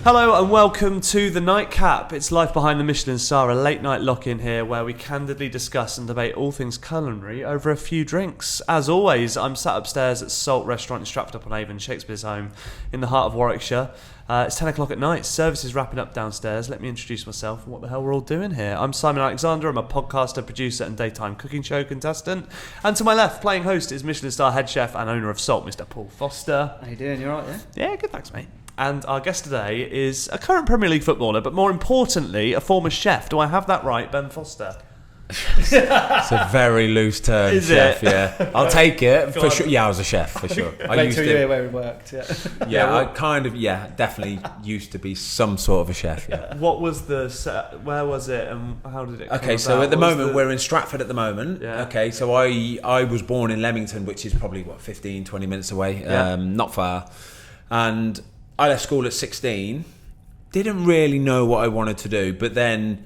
Hello and welcome to the Nightcap. It's life behind the Michelin star, a late night lock-in here where we candidly discuss and debate all things culinary over a few drinks. As always, I'm sat upstairs at Salt Restaurant in Stratford-upon-Avon, Shakespeare's home, in the heart of Warwickshire. It's 10 o'clock at night, service is wrapping up downstairs. Let me introduce myself and what the hell we're all doing here. I'm Simon Alexander, I'm a podcaster, producer and daytime cooking show contestant. And to my left, playing host is Michelin star head chef and owner of Salt, Mr. Paul Foster. How you doing, you alright, yeah? Yeah, good, thanks mate. And our guest today is a current Premier League footballer, but more importantly, a former chef. Do I have that right, Ben Foster? It's a very loose term, Is chef. it? Yeah, I'll take it for sure. Yeah, I was a chef for sure. Wait till you hear where we worked. Yeah, I kind of. Yeah, definitely used to be some sort of a chef. Yeah. What was the where was it and how did it come Okay, so about? at the moment we're in Stratford at the moment. Yeah. Okay, so I was born in Leamington, which is probably 15, 20 minutes away. Yeah. Not far, and I left school at 16. Didn't really know what I wanted to do, but then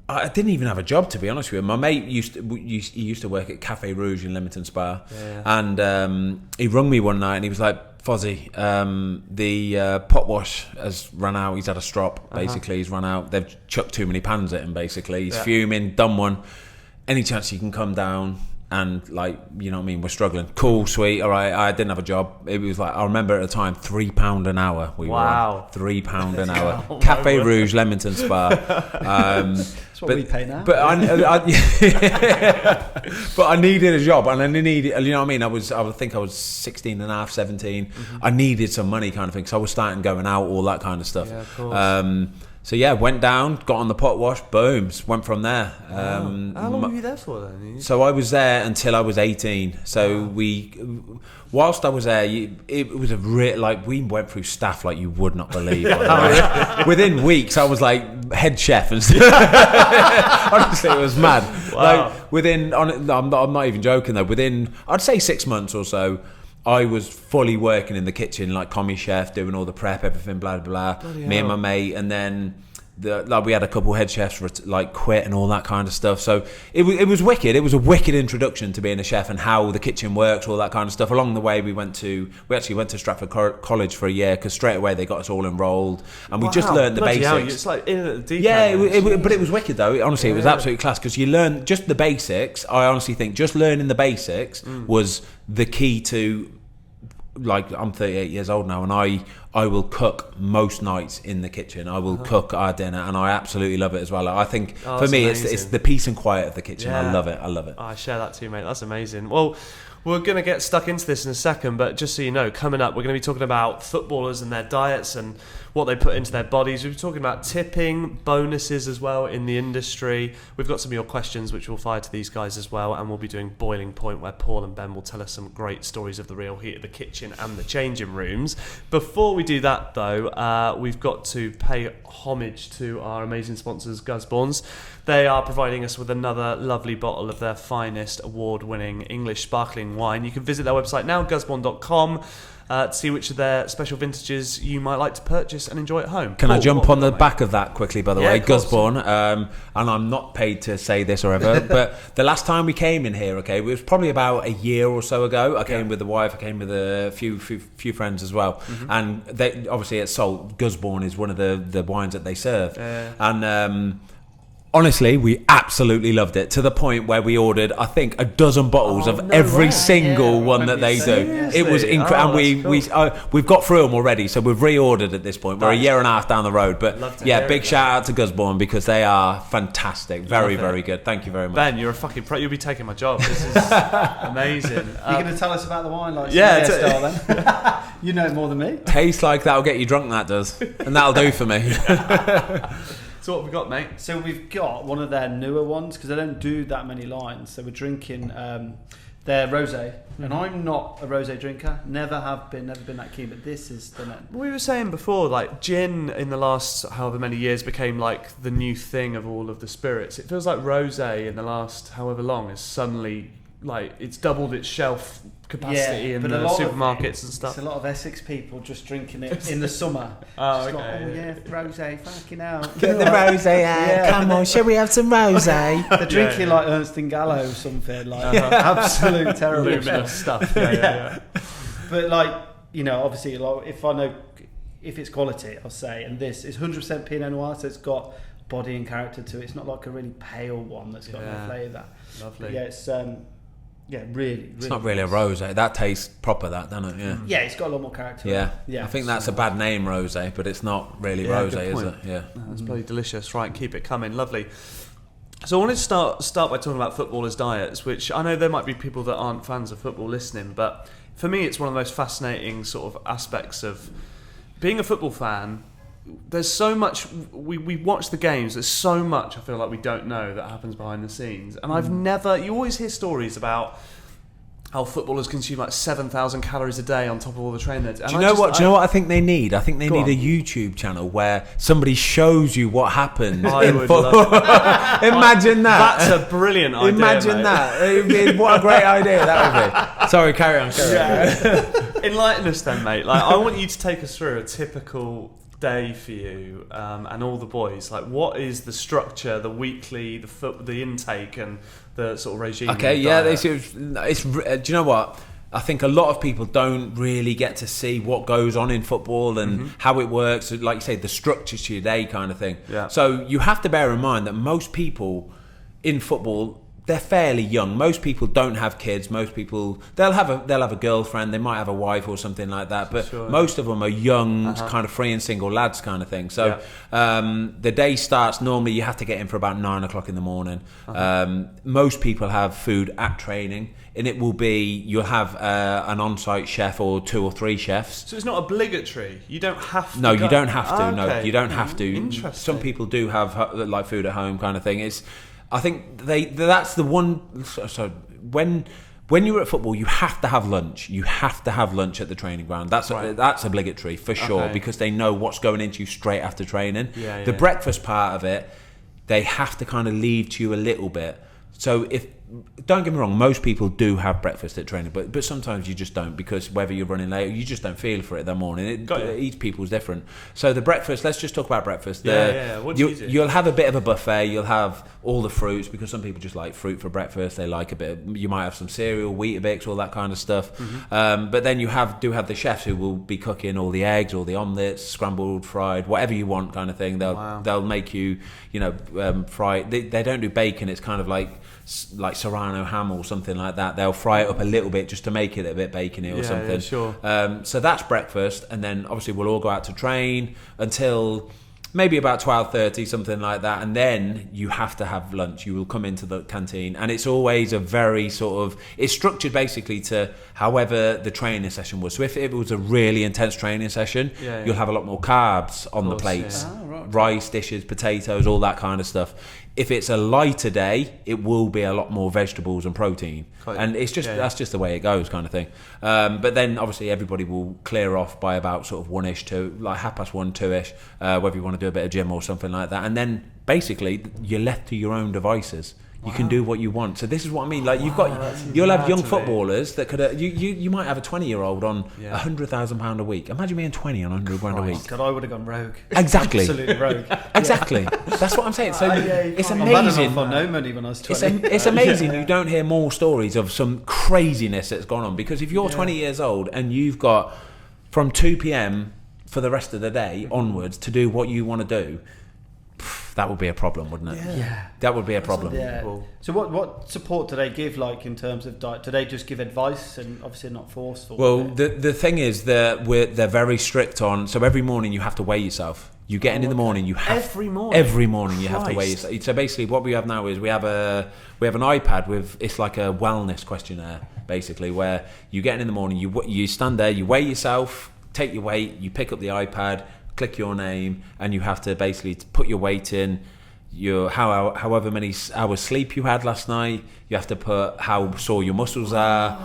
I didn't even have a job, to be honest with you. My mate used to work at Cafe Rouge in Leamington Spa, and he rung me one night and he was like, "Fozzie, the pot wash has run out. He's had a strop. Basically, he's run out. They've chucked too many pans at him. Basically, he's fuming. Done one. Any chance you can come down?" And like, you know what I mean, we're struggling. Cool, sweet, all right. I didn't have a job. It was like, I remember at the time, £3 an hour. We were on. £3 an hour. Oh, Cafe Rouge, Leamington Spa. That's what we pay now. But but I needed a job, and I needed, you know what I mean. I think I was 16 and a half, 17. I needed some money, kind of thing. So I was starting going out, all that kind of stuff. Yeah, of course. So yeah, went down, got on the pot wash, boom, went from there. How long were you there for then? So I was there until I was 18. So whilst I was there, it was we went through staff like you would not believe. Within weeks, I was like head chef and stuff. Honestly, it was mad. Wow. Like I'm not even joking though. Within, I'd say 6 months or so, I was fully working in the kitchen, like commie chef, doing all the prep, everything, blah blah blah. Me and my mate, and then we had a couple head chefs quit and all that kind of stuff. So it was wicked. It was a wicked introduction to being a chef and how the kitchen works, all that kind of stuff. Along the way, we actually went to Stratford College for a year because straight away they got us all enrolled, and we just learned the basics. Hell, it's like in at the deep end. But it was wicked though. Honestly, it was absolutely class because you learn just the basics. I honestly think just learning the basics was the key to. Like, I'm 38 years old now, and I will cook most nights in the kitchen. I will cook our dinner, and I absolutely love it as well. I think for me, it's the peace and quiet of the kitchen. Yeah. I love it. Oh, I share that too, mate. That's amazing. Well, we're going to get stuck into this in a second, but just so you know, coming up, we're going to be talking about footballers and their diets and what they put into their bodies. We'll be talking about tipping, bonuses as well in the industry. We've got some of your questions which we'll fire to these guys as well, and we'll be doing Boiling Point, where Paul and Ben will tell us some great stories of the real heat of the kitchen and the changing rooms. Before we do that though, we've got to pay homage to our amazing sponsors, Gusbourne's. They are providing us with another lovely bottle of their finest award-winning English sparkling wine. You can visit their website now, gusbourne.com, to see which of their special vintages you might like to purchase and enjoy at home. Can I jump on the back of that quickly, by the way? Gusbourne, and I'm not paid to say this or ever, but the last time we came in here, okay, it was probably about a year or so ago. I came with the wife, I came with a few friends as well, and they obviously at Salt, Gusbourne is one of the wines that they serve, and honestly, we absolutely loved it to the point where we ordered, I think, a dozen bottles of every single one that they do. Seriously? It was incredible, and we've got through them already, so we've reordered at this point. We're a year and a half down the road, but yeah, big shout out to Gusbourne because they are fantastic, very good. Thank you very much. Ben, you're a fucking pro. You'll be taking my job. This is amazing. You're going to tell us about the wine, like style, then? You know more than me. Tastes like that'll get you drunk. That does, and that'll do for me. So what have we got, mate? So we've got one of their newer ones because they don't do that many lines. So we're drinking their rosé, and I'm not a rosé drinker. Never been that keen. But this is the man. We were saying before, like gin in the last however many years became like the new thing of all of the spirits. It feels like rosé in the last however long is suddenly like it's doubled its shelf capacity in the supermarkets and stuff. It's a lot of Essex people just drinking it in the summer. Rosé, fucking hell. Get the rosé out. Come on, shall we have some rosé? They're drinking like Ernst and Gallo or something, like absolute terrible luminous stuff. Yeah. But like, you know, obviously, like if I know if it's quality, I'll say. And this is 100% Pinot Noir, so it's got body and character to it. It's not like a really pale one that's got no flavour. Lovely. But yeah, it's really. It's not really a rosé. That tastes proper, that, doesn't it? Yeah. Yeah, it's got a lot more character. Yeah. I think that's a bad name, rosé, but it's not really rosé, is it? Yeah. No, it's bloody delicious. Right, keep it coming. Lovely. So I wanted to start by talking about footballers' diets, which I know there might be people that aren't fans of football listening, but for me it's one of the most fascinating sort of aspects of being a football fan. There's so much, we watch the games, there's so much I feel like we don't know that happens behind the scenes. And you always hear stories about how footballers consume like 7,000 calories a day on top of all the training they do. Do you know what I think they need? I think they need a YouTube channel where somebody shows you what happens in football. Imagine that. That's a brilliant idea. Imagine that. What a great idea that would be. Sorry, carry on. Enlighten us then, mate. Like, I want you to take us through a typical day for you and all the boys. Like, what is the structure, the weekly, the intake, and the sort of regime? Okay, do you know what? I think a lot of people don't really get to see what goes on in football and how it works. Like you say, the structure to your day kind of thing. Yeah. So you have to bear in mind that most people in football, they're fairly young. Most people don't have kids. Most people they'll have a girlfriend. They might have a wife or something like that. But most of them are young, kind of free and single lads kind of thing. So the day starts normally. You have to get in for about 9 o'clock in the morning. Most people have food at training, and it will be you'll have an on-site chef or 2 or 3 chefs. So it's not obligatory. You don't have to. No, you don't have to. Okay. No, you don't have to. Interesting. Some people do have like food at home kind of thing. I think that's the one. So when you're at football, you have to have lunch. You have to have lunch at the training ground. That's obligatory for sure, because they know what's going into you straight after training. The breakfast part of it, they have to kind of leave to you a little bit. So don't get me wrong, most people do have breakfast at training, but sometimes you just don't, because whether you're running late or you just don't feel for it that morning. Each people's different. So the breakfast, let's just talk about breakfast. What do you do? You'll have a bit of a buffet. You'll have all the fruits, because some people just like fruit for breakfast. They like a bit. You might have some cereal, Weetabix, all that kind of stuff. But then you have the chefs who will be cooking all the eggs, all the omelettes, scrambled, fried, whatever you want kind of thing. They'll make you, fry. They don't do bacon. It's kind of like Serrano ham or something like that. They'll fry it up a little bit just to make it a bit bacony or something. Yeah, sure. So that's breakfast, and then obviously we'll all go out to train until maybe about 12:30, something like that, and then you have to have lunch. You will come into the canteen, and it's always a very it's structured basically to however the training session was. So if it was a really intense training session, you'll have a lot more carbs on the plates, rice dishes, potatoes, all that kind of stuff. If it's a lighter day, it will be a lot more vegetables and protein, and it's just that's just the way it goes, kind of thing. But then obviously everybody will clear off by about sort of 1ish to like 1:30, 2ish, whether you want to do a bit of gym or something like that, and then basically you're left to your own devices. You can do what you want. So this is what I mean. Like you'll have young footballers that could. You might have a 20-year-old on £100,000 a week. Imagine being 20 on £100,000 a week. God, I would have gone rogue. Exactly. Absolutely rogue. Exactly. That's what I'm saying. So it's amazing. I've had no money when I was 20. It's amazing you don't hear more stories of some craziness that's gone on, because if you're 20 years old and you've got from 2 p.m. for the rest of the day onwards to do what you want to do, that would be a problem, wouldn't it? Yeah. That would be a problem. Yeah. So what support do they give, like, in terms of diet? Do they just give advice and obviously not forceful? Well, the thing is that they're very strict on, so every morning you have to weigh yourself. You get in the morning, you have every morning you have to weigh yourself. So basically what we have now is we have an iPad with, it's like a wellness questionnaire basically, where you get in the morning, you stand there, you weigh yourself, take your weight, you pick up the iPad, click your name, and you have to basically put your weight in, however many hours sleep you had last night. You have to put how sore your muscles are,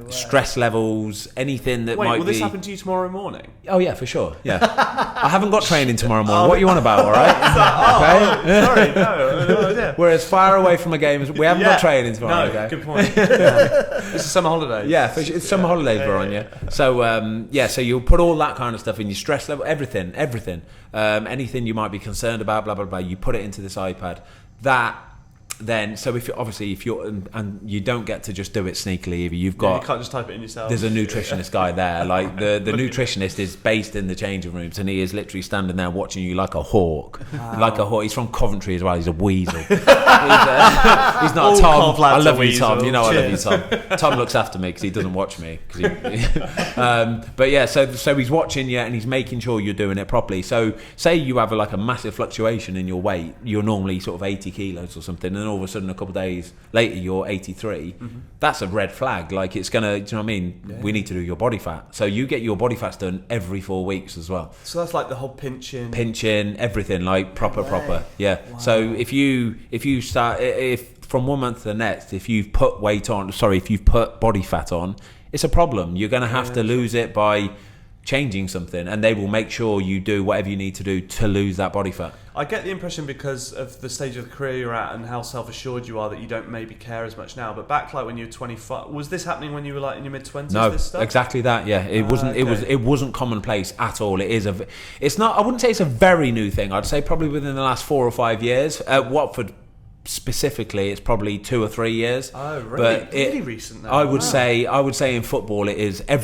stress levels, anything that might be. Wait, will this happen to you tomorrow morning? Oh yeah, for sure. Yeah, I haven't got training tomorrow morning. What are you on about? All right. Sorry, no. We're as far away from a game as we haven't got training tomorrow. No, okay? good point. It's a summer holiday. Yeah, it's summer holidays we're on. Yeah. So so you'll put all that kind of stuff in, your stress level, everything. Anything you might be concerned about, blah blah blah. You put it into this iPad. That then so if you're and you don't get to just do it sneakily either. You've got you can't just type it in yourself. There's a nutritionist guy there. Like the nutritionist is based in the changing rooms, and he is literally standing there watching you like a hawk. Wow. Like a hawk. He's from Coventry as well. He's a weasel. he's not All Tom. Cov lads I love are you, Tom. weasel. You know Cheers. I love you, Tom. Tom looks after me because he doesn't watch me. But yeah, so he's watching you and he's making sure you're doing it properly. So say you have like a massive fluctuation in your weight. You're normally sort of 80 kilos or something, and all of a sudden a couple of days later you're 83. That's a red flag. Like it's gonna, do you know what I mean? Yeah. We need to do your body fat. So you get your body fats done every 4 weeks as well. So that's like the whole pinching, Everything, like proper. Yeah. Wow. So if you start, if from 1 month to the next, if you've put body fat on, it's a problem. You're gonna have to lose it by changing something, and they will make sure you do whatever you need to do to lose that body fat. I get the impression because of the stage of the career you're at and how self-assured you are that you don't maybe care as much now. But back like when you were 25, was this happening when you were like in your mid-20s? No, this stuff? exactly that. Yeah, it wasn't. Okay. It wasn't commonplace at all. It's not. I wouldn't say it's a very new thing. I'd say probably within the last 4 or 5 years. At Watford specifically, it's probably 2 or 3 years. Oh, really? But really recent. Then. I would say in football it is at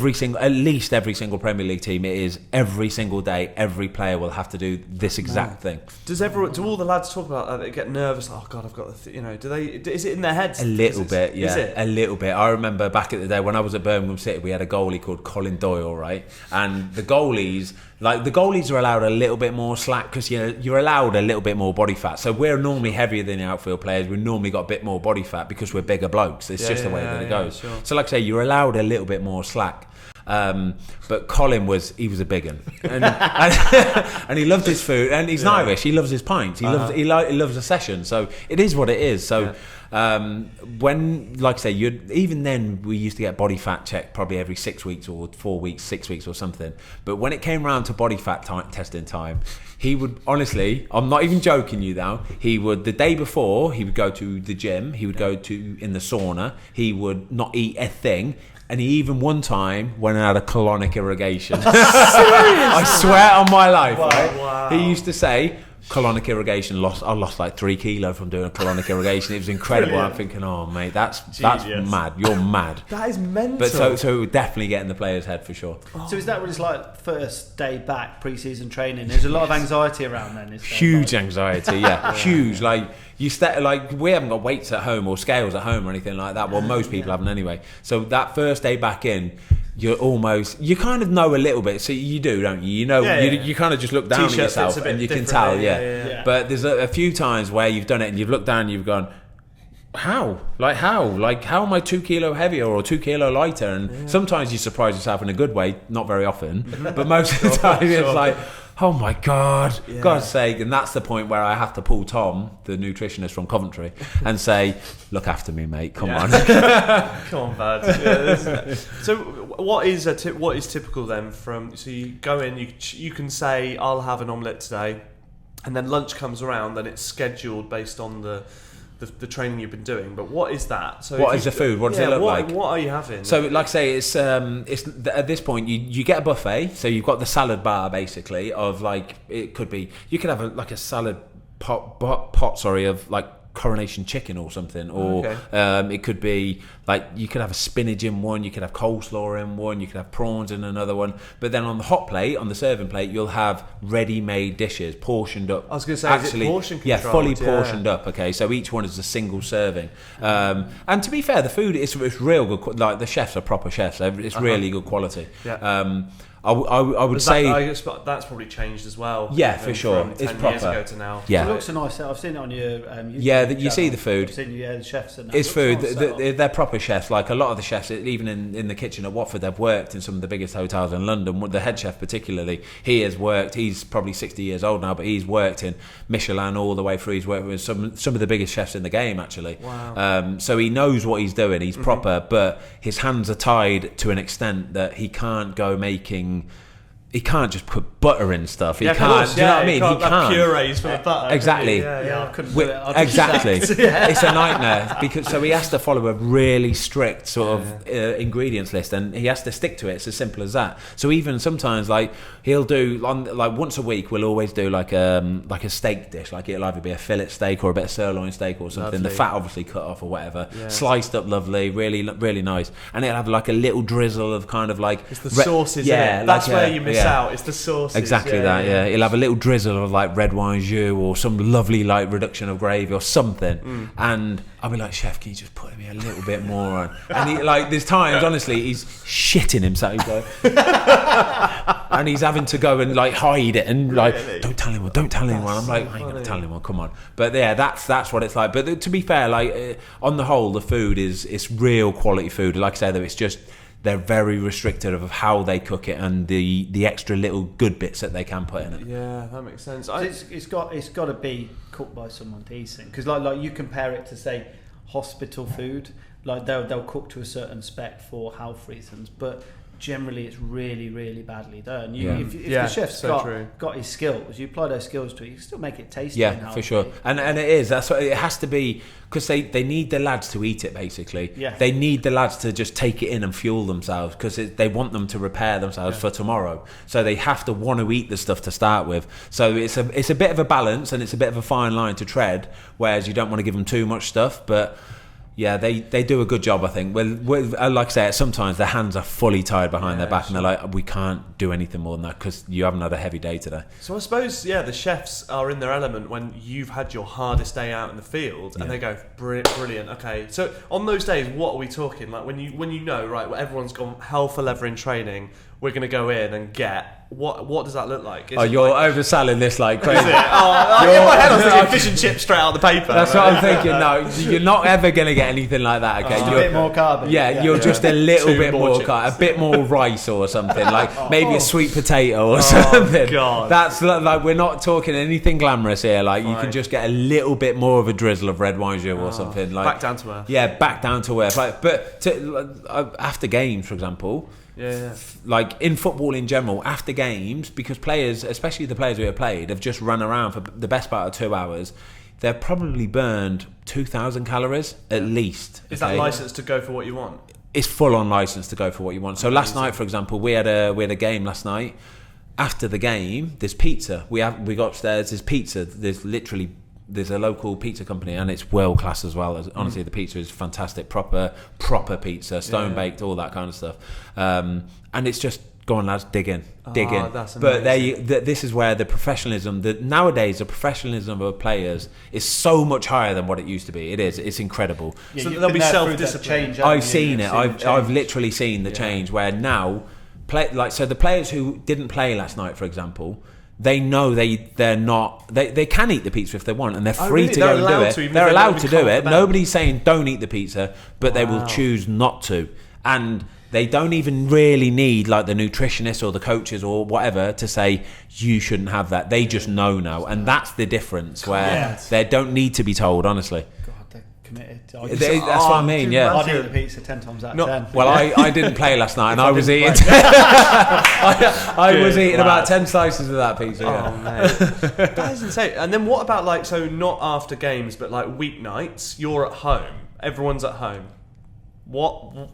least every single Premier League team. It is every single day. Every player will have to do this exact thing. Do all the lads talk about that? They get nervous. Like, oh God, I've got the. Do they? Is it in their heads? A little bit, yeah. Is it? A little bit. I remember back in the day when I was at Birmingham City, we had a goalie called Colin Doyle, right? And the goalies are allowed a little bit more slack because you're allowed a little bit more body fat. So we're normally heavier than the outfield players. We've normally got a bit more body fat because we're bigger blokes. It's just the way that it goes. Sure. So like I say, you're allowed a little bit more slack. But Colin was a big un, and he loved his food, and he's Irish. He loves his pints. He loves a session. So it is what it is. So when, like I say, even then we used to get body fat checked probably every 6 weeks or 4 weeks, 6 weeks or something. But when it came around to body fat testing time, he would, honestly, I'm not even joking you now, he would, the day before, he would go to the gym, he would go in the sauna, he would not eat a thing. And he even one time went and had a colonic irrigation. I swear on my life, right? Wow. He used to say, colonic irrigation, I lost like 3 kilos from doing a colonic irrigation. It was incredible. Brilliant. I'm thinking, oh mate, that's Genius. mad. You're mad. That is mental. But so it would definitely get in the player's head for sure. So is that what it's like first day back pre-season training? There's a lot of anxiety around then. Is there? Huge anxiety, yeah. Huge. Like we haven't got weights at home or scales at home or anything like that. Well, most people haven't anyway. So that first day back in, you kind of know a little bit. So you do, don't you? You kind of just look down at T-shirt yourself fits a bit and you can differently, tell, yeah. But there's a few times where you've done it and you've looked down and you've gone, how? Like how? Like how am I 2 kilo heavier or 2 kilo lighter? And sometimes you surprise yourself in a good way, not very often, but most of the time it's like, oh my God, God's sake. And that's the point where I have to pull Tom, the nutritionist from Coventry, and say, look after me, mate, come on. Come on, bud. So what is typical then so you go in, you can say, I'll have an omelette today, and then lunch comes around and it's scheduled based on the training you've been doing. But what is that? So what is the food? What does it look like? What are you having? So like I say, it's at this point you get a buffet. So you've got the salad bar basically of like, it could be, you could have a salad pot of like Coronation chicken or something, or it could be like you could have a spinach in one, you could have coleslaw in one, you could have prawns in another one. But then on the hot plate, on the serving plate, you'll have ready-made dishes, portioned up. I was going to say, actually, is it portion controlled? Yeah, fully portioned up. Okay, so each one is a single serving. And to be fair, the food it's real good. Like the chefs are proper chefs. It's really good quality. Yeah. I would say that's probably changed as well. Yeah, for sure. From 10 it's years proper. ago to now. Yeah, it looks a nice set. I've seen it on your YouTube. Yeah, you see the food. I've seen the chefs. And it's food. They're proper chefs. Like a lot of the chefs, even in the kitchen at Watford, they've worked in some of the biggest hotels in London. The head chef particularly, he has worked. He's probably 60 years old now, but he's worked in Michelin all the way through. He's worked with some of the biggest chefs in the game, actually. Wow. So he knows what he's doing. He's proper, but his hands are tied to an extent that he can't go making. He can't just put butter and stuff. He Yeah, of can't. course, Do you know yeah, what I mean? you can't He have can't. purees for the butter. Exactly. Yeah, I couldn't do it. I'd be Exactly. sacked. Yeah. It's a nightmare because so he has to follow a really strict sort of ingredients list, and he has to stick to it. It's as simple as that. So even sometimes, like he'll do like once a week, we'll always do like a steak dish. Like it'll either be a fillet steak or a bit of sirloin steak or something. Lovely. The fat obviously cut off or whatever, Yeah. sliced up lovely, really really nice, and it'll have like a little drizzle of kind of like It's the sauces, yeah, isn't it? That's like where you miss out. It's the sauces. Exactly that, yeah. He'll have a little drizzle of like red wine jus or some lovely like reduction of gravy or something, and I'll be like, Chef, can you just put me a little bit more on? And he like, there's times, honestly, he's shitting himself. He's like, and he's having to go and like hide it and like, don't tell anyone, don't tell anyone. I'm like, I ain't gonna tell anyone. Come on. But yeah, that's what it's like. But to be fair, like on the whole, the food it's real quality food. Like I say, though, it's just. They're very restricted of how they cook it and the extra little good bits that they can put in it. Yeah, that makes sense. So it's got to be cooked by someone decent, because like you compare it to say hospital food, like they'll cook to a certain spec for health reasons, but generally it's really really badly done. If the chef's got his skills, you apply those skills to it, you can still make it tasty. Yeah, for sure. And it is, that's what it has to be, because they need the lads to eat it basically. Yeah. They need the lads to just take it in and fuel themselves, because they want them to repair themselves for tomorrow, so they have to want to eat the stuff to start with. So it's a bit of a balance, and it's a bit of a fine line to tread, whereas you don't want to give them too much stuff, but yeah, they do a good job, I think. Well, like I say, sometimes their hands are fully tied behind their back, and they're like, we can't do anything more than that because you haven't had a heavy day today. So I suppose, the chefs are in their element when you've had your hardest day out in the field, and they go, brilliant. Okay, so on those days, what are we talking? Like when you know, right, well, everyone's gone hell for leather in training, we're going to go in and get. What does that look like? You're overselling this like crazy. Is it? In my head I was thinking fish and chips straight out of the paper. That's what I'm thinking. No, you're not ever going to get anything like that. Okay, a bit more carb. Yeah, you're just a little bit more carb, a bit more rice or something, like maybe a sweet potato or something. God. That's like, we're not talking anything glamorous here. Like you can just get a little bit more of a drizzle of red wine jus or something. Like back down to earth. Yeah, back down to earth. Like, but after games, for example. Yeah. Like in football in general, after games, because players, especially the players who have played, have just run around for the best part of 2 hours, they've probably burned 2,000 calories at least. Is that licensed to go for what you want? It's full on license to go for what you want. So last night, for example, we had a game last night. After the game, there's pizza. We got upstairs. There's pizza. There's a local pizza company, and it's world class as well. Honestly, the pizza is fantastic, proper pizza, stone baked, all that kind of stuff. And it's just, go on lads, dig in. That's but amazing. this is where the professionalism, nowadays the professionalism of players is so much higher than what it used to be. It's incredible. So there'll be self-discipline. I've seen it. I've literally seen the change where now, so the players who didn't play last night, for example, they know they can eat the pizza if they want, and they're free to go and do it. They're allowed to do it. Nobody's saying don't eat the pizza, but they will choose not to. And they don't even really need like the nutritionists or the coaches or whatever to say you shouldn't have that. They just know now, and that's the difference where they don't need to be told, honestly. Committed. That's what I mean. Yeah, I'd eat the pizza 10 times out of 10. Well, I didn't play last night, and I was eating. I was eating about 10 slices of that pizza. Oh mate, that is insane. And then what about like, so not after games, but like weeknights? You're at home. Everyone's at home. What?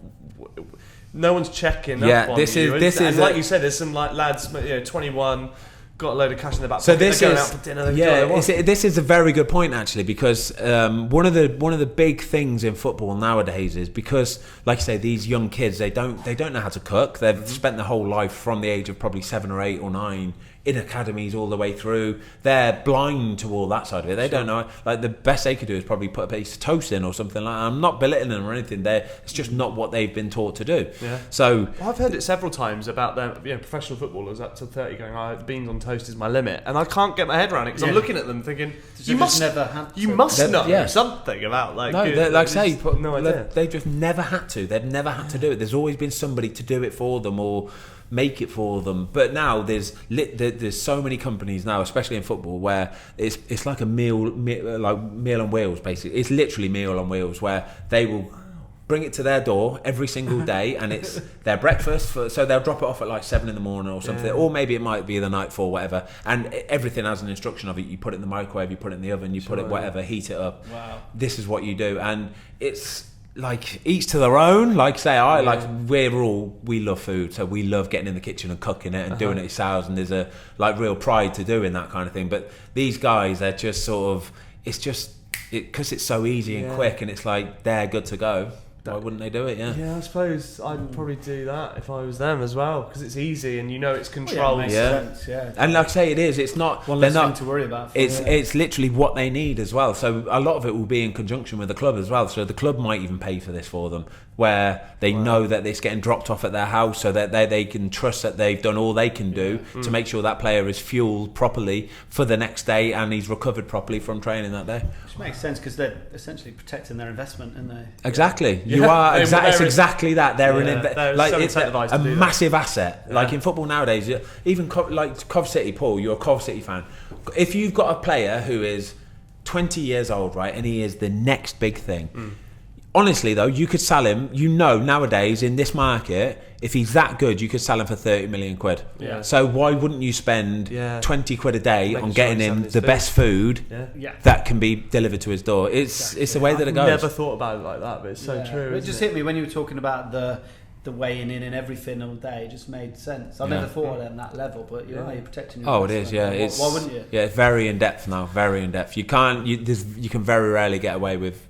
No one's checking. Yeah, up this on you. is and like you said, there's some like lads, 21. Got a load of cash in the back. So pocket, this they're going is out for dinner, this is a very good point actually, because one of the big things in football nowadays is because, like you say, these young kids they don't know how to cook. They've spent their whole life from the age of probably 7 or 8 or 9 in academies all the way through. They're blind to all that side of it. They don't know. Like the best they could do is probably put a piece of toast in or something like that. I'm not belittling them or anything. It's just not what they've been taught to do. Yeah. So I've heard it several times about them, professional footballers up to 30 going, beans on toast is my limit, and I can't get my head around it because I'm looking at them thinking, you must know something about like. No, like I say, no idea. They've just never had to. They've never had to do it. There's always been somebody to do it for them or make it for them. But now there's so many companies now, especially in football, where it's like a meal on wheels. Basically, it's literally meal on wheels, where they will bring it to their door every single day, and it's their breakfast. So they'll drop it off at like 7 a.m. or something, or maybe it might be the night before, whatever. And everything has an instruction of it. You put it in the microwave, you put it in the oven, you put it whatever, heat it up. Wow. This is what you do, and it's like each to their own. Like say, we love food, so we love getting in the kitchen and cooking it and doing it ourselves, and there's a like real pride to doing that kind of thing. But these guys, they're just sort of, it's just because it's so easy and quick, and it's like they're good to go. Why wouldn't they do it? Yeah, I suppose I'd probably do that if I was them as well, because it's easy and you know it's controlled. Makes sense, And like I say, it is. It's not. One less thing to worry about. It's literally what they need as well. So a lot of it will be in conjunction with the club as well. So the club might even pay for this for them, where they know that it's getting dropped off at their house, so that they can trust that they've done all they can do to make sure that player is fueled properly for the next day and he's recovered properly from training that day. Which makes sense because they're essentially protecting their investment, aren't they? Exactly. You are it's exactly that. They're it's a do massive asset. Like in football nowadays, even like Cov City, Paul, you're a Cov City fan. If you've got a player who is 20 years old, right, and he is the next big thing. Honestly, though, you could sell him. You know, nowadays in this market, if he's that good, you could sell him for 30 million quid. Yeah. So why wouldn't you spend 20 quid a day on getting him the best food that can be delivered to his door? It's the way that it goes. I've never thought about it like that, but it's so true. It just hit me when you were talking about the weighing in and everything all day. It just made sense. I've never thought of it on that level, but you're protecting your it is, It's, why wouldn't you? Yeah, it's very in depth now. Very in depth. You can very rarely get away with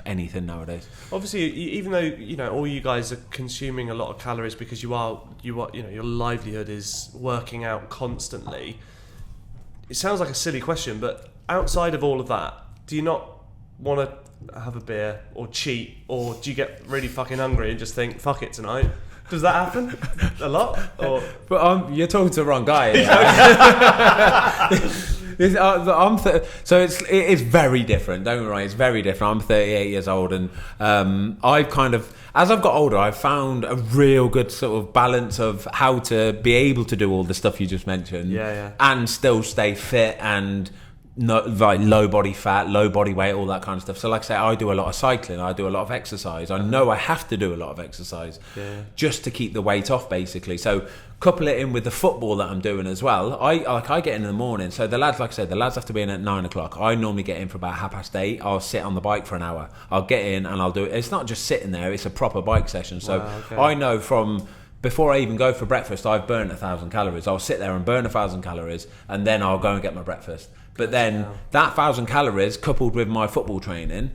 anything nowadays. Obviously, even though all you guys are consuming a lot of calories because your livelihood is working out constantly. It sounds like a silly question, but outside of all of that, do you not want to have a beer or cheat, or do you get really fucking hungry and just think fuck it tonight? Does that happen a lot? Or But you're talking to the wrong guy. So it is very different. Don't get me wrong, it's very different. I'm 38 years old, and I've kind of, as I've got older, I've found a real good sort of balance of how to be able to do all the stuff you just mentioned, and still stay fit and like low body fat, low body weight, all that kind of stuff. So like I say, I do a lot of cycling, I do a lot of exercise. I know I have to do a lot of exercise just to keep the weight off, basically. So couple it in with the football that I'm doing as well. I get in the morning. So the lads, like I said, the lads have to be in at 9 o'clock. I normally get in for about 8:30. I'll sit on the bike for an hour. I'll get in and I'll do it. It's not just sitting there, it's a proper bike session. So I know from before I even go for breakfast, I've burnt 1,000 calories. I'll sit there and burn 1,000 calories, and then I'll go and get my breakfast. But then that 1,000 calories coupled with my football training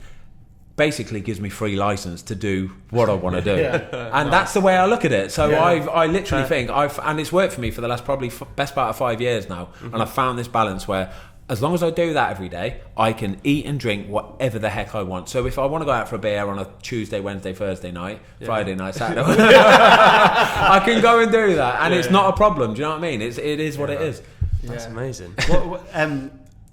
basically gives me free license to do what I want to do. And that's the way I look at it. So I literally think and it's worked for me for the last probably best part of 5 years now. And I've found this balance where as long as I do that every day, I can eat and drink whatever the heck I want. So if I want to go out for a beer on a Tuesday, Wednesday, Thursday night, Friday night, Saturday, I can go and do that. And it's not a problem. Do you know what I mean? It is what it is. That's amazing.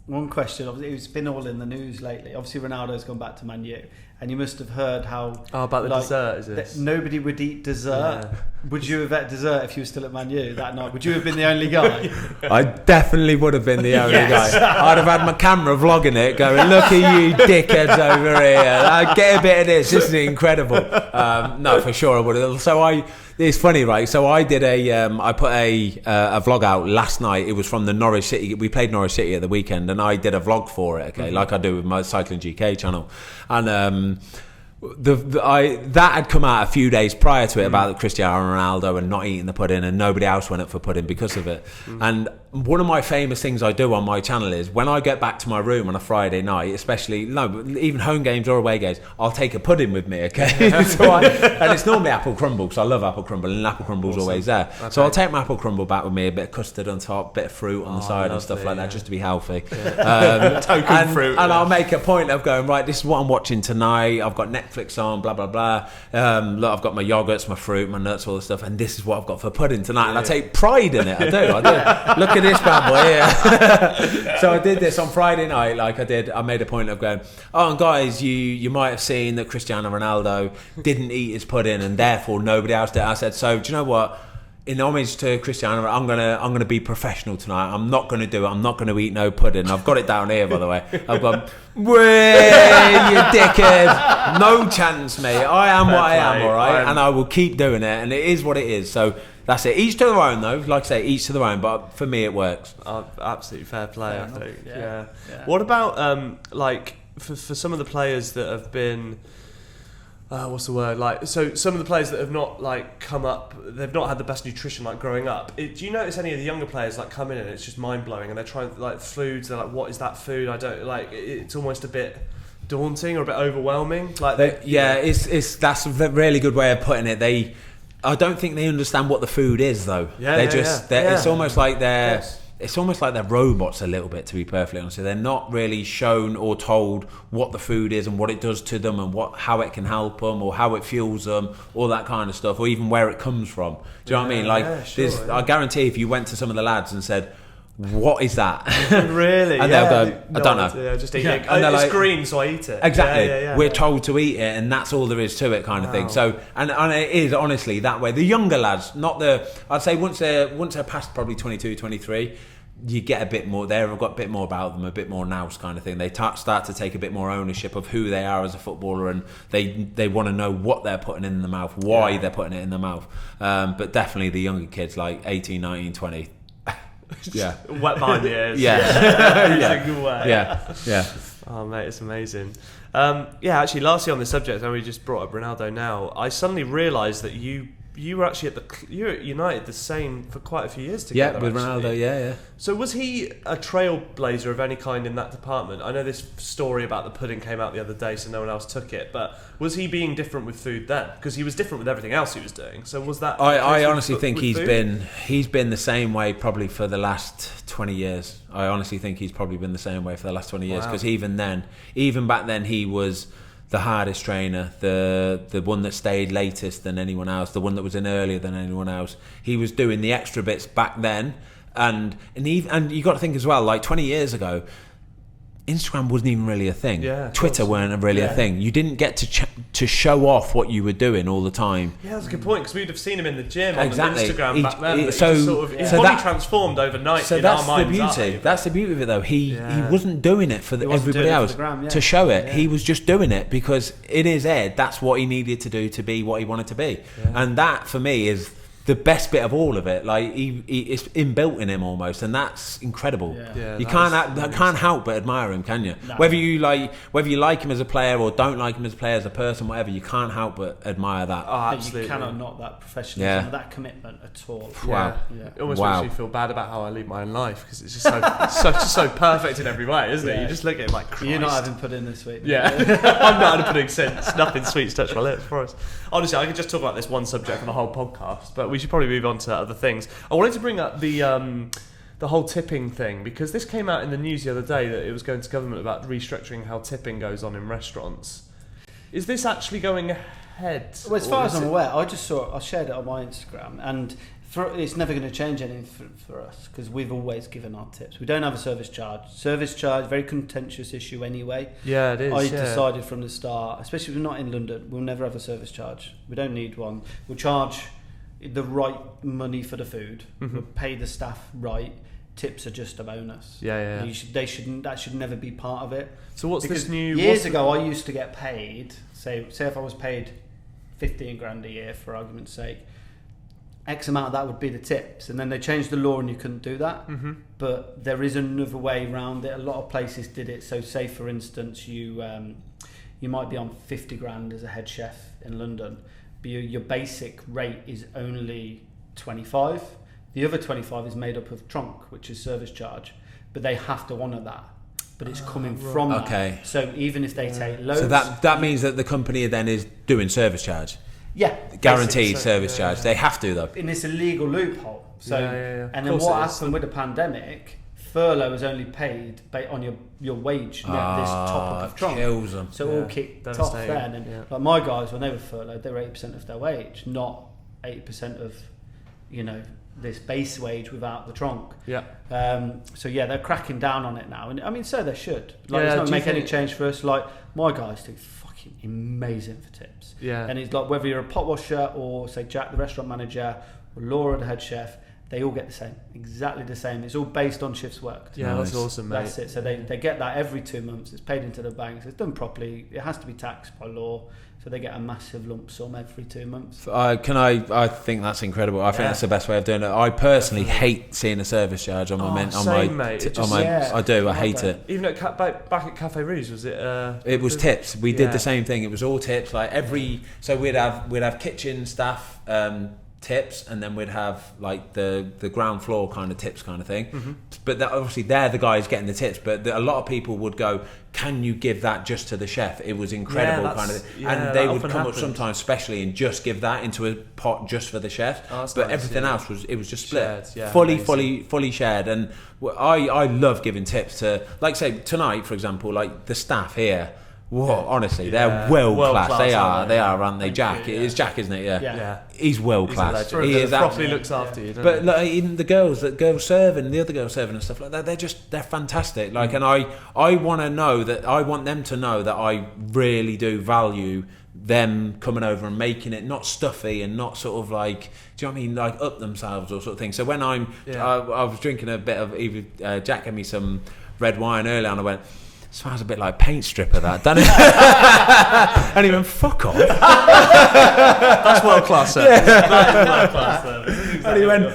One question, obviously, it's been all in the news lately. Obviously, Ronaldo's gone back to Man U, and you must have heard how... Oh, about the dessert, is it? Nobody would eat dessert. Yeah. Would you have had dessert if you were still at Man U that night? Would you have been the only guy? I definitely would have been the only guy. I'd have had my camera vlogging it, going, look at you dickheads over here. Get a bit of this. This is incredible. No, for sure I would have. It's funny, right? So I did I put a vlog out last night. It was from the Norwich City. We played Norwich City at the weekend, and I did a vlog for it. Okay, like I do with my Cycling GK channel, and that had come out a few days prior to it about Cristiano Ronaldo and not eating the pudding, and nobody else went up for pudding because of it. And one of my famous things I do on my channel is when I get back to my room on a Friday night, even home games or away games, I'll take a pudding with me, okay? And it's normally apple crumble, because I love apple crumble, and apple crumble's always there. Okay. So I'll take my apple crumble back with me, a bit of custard on top, a bit of fruit on the side and stuff like that, just to be healthy. Token fruit. And I'll make a point of going, right, this is what I'm watching tonight. I've got Netflix on, blah, blah, blah. Look, I've got my yogurts, my fruit, my nuts, all the stuff, and this is what I've got for pudding tonight. And I take pride in it. I do. Look at this bad boy here. So I did this on Friday night. I made a point of going, oh, and guys, you might have seen that Cristiano Ronaldo didn't eat his pudding, and therefore nobody else did. I said, so do you know what? in homage to Cristiano, I'm gonna be professional tonight. I'm not gonna do it. I'm not gonna eat no pudding. I've got it down here, by the way. I've got, way you dickhead, no chance, mate. I am what I am, all right, and I will keep doing it. And it is what it is. So that's it. Each to their own, though. Like I say, each to their own. But for me, it works. Absolutely fair play. I think. Yeah. What about like for some of the players that have been? What's the word? Like, so some of the players that have not like come up, they've not had the best nutrition like growing up. Do you notice any of the younger players like come in and it's just mind blowing, and they're trying like foods? They're like, what is that food? I don't like. It's almost a bit daunting or a bit overwhelming. Like, that's a really good way of putting it. I don't think they understand what the food is, though. It's almost like they're. Yes. It's almost like they're robots a little bit, to be perfectly honest. They're not really shown or told what the food is and what it does to them and how it can help them or how it fuels them, all that kind of stuff, or even where it comes from. Do you know what I mean? Like, I guarantee if you went to some of the lads and said, what is that? Really? And they'll go, I don't know. Yeah, just eat it. And it's like, green, so I eat it. Exactly. We're told to eat it, and that's all there is to it, kind of thing. So, and it is honestly that way. The younger lads, I'd say once they're past probably 22, 23, you get a bit more. They've got a bit more about them, a bit more nous kind of thing. They start to take a bit more ownership of who they are as a footballer, and they want to know what they're putting in the mouth, why they're putting it in the mouth. But definitely the younger kids, like 18, 19, 20. Yeah, wet behind the ears. Yeah. Oh mate, it's amazing. Actually, lastly on this subject, and we just brought up Ronaldo now, I suddenly realised that you were actually you were at United the same for quite a few years together. Yeah, with Ronaldo, yeah. So was he a trailblazer of any kind in that department? I know this story about the pudding came out the other day, so no one else took it. But was he being different with food then? Because he was different with everything else he was doing. So was that? I honestly think he's been the same way probably for the last 20 years. I honestly think he's probably been the same way for the last 20 years. Because even back then, he was the hardest trainer, the one that stayed latest than anyone else, the one that was in earlier than anyone else. He was doing the extra bits back then, and you got to think as well, like 20 years ago, Instagram wasn't even really a thing. Twitter weren't really a thing. You didn't get to show off what you were doing all the time. Yeah, that's a good point, because we'd have seen him in the gym on Instagram back then. His body transformed overnight. So that's the beauty. That's the beauty of it, though. He wasn't doing it for everybody else to show it. He was just doing it because in his head, that's what he needed to do to be what he wanted to be. And that, for me, is the best bit of all of it. Like it's inbuilt in him almost, and that's incredible. You can't help but admire him, can you? No. Whether you like him as a player or don't like him as a player, as a person, whatever, you can't help but admire that. Oh, absolutely. You cannot knock that professionalism, that commitment at all. Wow. It almost makes me feel bad about how I lead my own life, because it's just so perfect in every way, isn't it? You just look at it like, Christ. You're not having pudding this week. I'm not having pudding since nothing sweet's touched my lips for us. Honestly, I could just talk about this one subject for the whole podcast, but we should probably move on to other things. I wanted to bring up the whole tipping thing, because this came out in the news the other day that it was going to government about restructuring how tipping goes on in restaurants. Is this actually going ahead? Well, as far as I'm aware, I shared it on my Instagram, and it's never going to change anything for us, because we've always given our tips. We don't have a service charge. Service charge, very contentious issue anyway. Yeah, it is. I decided from the start, especially if we're not in London, we'll never have a service charge. We don't need one. We'll charge the right money for the food. We'll pay the staff right. Tips are just a bonus. That should never be part of it. So what's this new? Years ago, I used to get paid. Say if I was paid 15 grand a year, for argument's sake, X amount of that would be the tips, and then they changed the law and you couldn't do that. But there is another way around it. A lot of places did it. So say for instance, you might be on 50 grand as a head chef in London, but your basic rate is only 25. The other 25 is made up of trunk, which is service charge, but they have to honour that. But it's coming from that. So even if they take loads, so that means that the company then is doing service charge. Yeah, guaranteed service charge. They have to, though. And it's a legal loophole. So, and then what happened with the pandemic? Furlough was only paid on your wage, not this top up of trunk. Kills them. So it all kicked off then. And like my guys, when they were furloughed, they were 80% of their wage, not 80% of this base wage without the trunk. So they're cracking down on it now, and I mean, so they should. It's not make any change for us. Like my guys do amazing for tips. And it's like whether you're a pot washer or say Jack the restaurant manager or Laura, the head chef, they all get the same, exactly the same. It's all based on shifts worked. Yeah, nice. That's awesome, mate. That's it. So they get that every 2 months. It's paid into the banks. It's done properly. It has to be taxed by law. So they get a massive lump sum every 2 months. I think that's incredible. I think that's the best way of doing it. I personally hate seeing a service charge on my I do. I hate it. Even at back at Cafe Rouge, was it? It was tips. We did the same thing. It was all tips. Like so we'd have kitchen staff tips, and then we'd have like the ground floor kind of tips kind of thing. Mm-hmm. But obviously they're the guys getting the tips, but a lot of people would go, can you give that just to the chef? It was incredible kind of thing. And they would come up sometimes specially and just give that into a pot just for the chef. But everything else was just split, fully shared. And I love giving tips to, like say tonight for example, like the staff here. Whoa, honestly, they're world class. They are, aren't they? Jack, it is Jack, isn't it? Yeah. He's world class. He is properly looks after you. But like, even the girls serving, the other girls serving and stuff like that, they're fantastic. Like, and I want them to know that I really do value them coming over and making it not stuffy and not sort of like, do you know what I mean, like up themselves or sort of thing. So when I was drinking a bit of Jack gave me some red wine earlier, and I went, smells a bit like paint stripper, that, doesn't it? And he went, fuck off. That's world class service. That is world class service. And he went,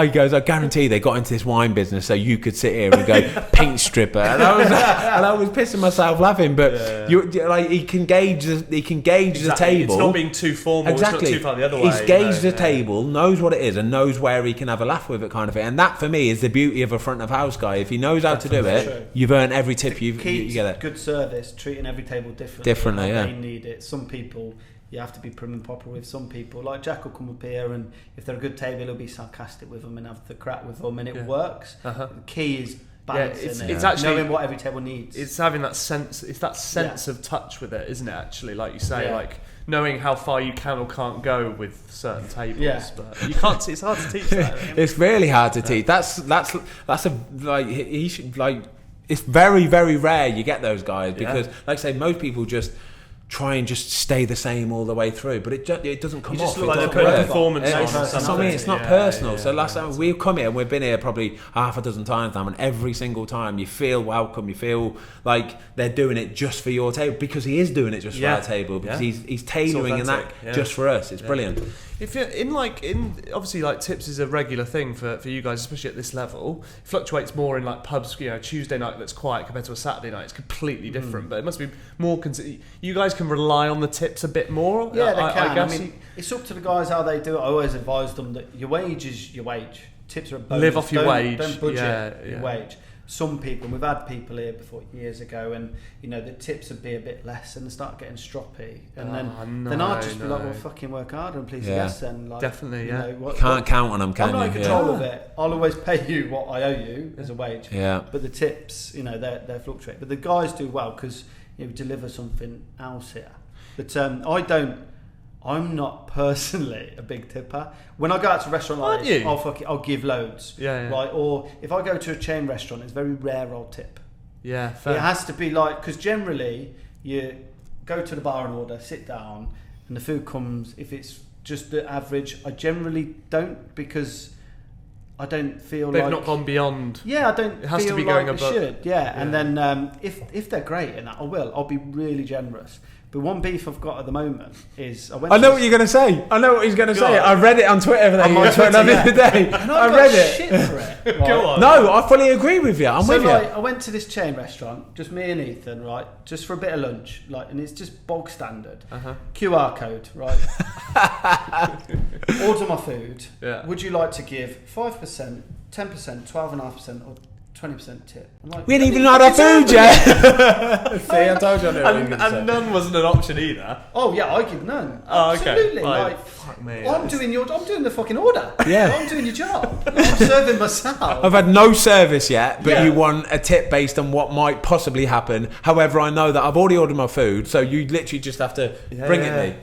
he goes, I guarantee they got into this wine business so you could sit here and go, paint stripper. And I was pissing myself laughing, but he can gauge the table. It's not being too formal, it's not too far the other way. He's gauged the table, knows what it is, and knows where he can have a laugh with it kind of thing. And that for me is the beauty of a front of house guy. If he knows how to do it, you've earned every tip you get it. Good service, treating every table differently. They need it. Some people you have to be prim and proper with. Some people, like Jack, will come up here, and if they're a good table, he'll be sarcastic with them and have the crack with them, and it works. The key is balancing it's actually knowing what every table needs. It's having that sense. It's that sense of touch with it, isn't it? Actually, like you say, like knowing how far you can or can't go with certain tables, but you can't. It's hard to teach that. It's really hard to teach. That's a like he should like. It's very, very rare you get those guys because, like I say, most people just try and just stay the same all the way through, but it doesn't come off. Just look like they're putting performance on That's what I mean. It's not personal. So last time we've come here, and we've been here probably half a dozen times now, and every single time you feel welcome, you feel like they're doing it just for your table, because he is doing it just for our table, because he's tailoring and that just for us. It's brilliant. If you're in obviously like tips is a regular thing for you guys, especially at this level. It fluctuates more in like pubs. Tuesday night that's quiet compared to a Saturday night. It's completely different, but it must be more. You guys can rely on the tips a bit more. Yeah, they can. I mean, it's up to the guys how they do it. I always advise them that your wage is your wage. Tips are a bonus. Live off your wage. Don't budget your wage. Some people, and we've had people here before years ago, and the tips would be a bit less, and they start getting stroppy, and then I'd just be like, well, fucking work harder and please yes, then like definitely, can't count on them, can you? I'm not in control of it. I'll always pay you what I owe you as a wage. Yeah. But the tips, they fluctuate. But the guys do well because we deliver something else here. But I'm not personally a big tipper. When I go out to a restaurant like this, I'll give loads. Right? Or if I go to a chain restaurant, it's very rare I'll tip. Yeah, fair. It has to be like, because generally you go to the bar and order, sit down, and the food comes. If it's just the average, I generally don't, because I don't feel they've not gone beyond. Yeah, I don't. It has feel to be going like above. It should. Yeah, and then if they're great in that, I'll be really generous. But one beef I've got at the moment is I know what you're going to say. I know what he's going to say. I read it on Twitter the other day. I read it. Shit for it. Right? Go on. No, I fully agree with you. I'm with you. I went to this chain restaurant, just me and Ethan, right? Just for a bit of lunch, and it's just bog standard. QR code, right? Order my food. Yeah. Would you like to give 5%, 10%, 12.5%, or 20% tip? We ain't even had our food yet. See, I told you I knew what you were going to say. And none wasn't an option either. Oh yeah, I give none. Oh, absolutely. Okay. Fuck me. I'm doing the fucking order. Yeah. I'm doing your job. I'm serving myself. I've had no service yet, but you want a tip based on what might possibly happen. However, I know that I've already ordered my food, so you literally just have to bring it me.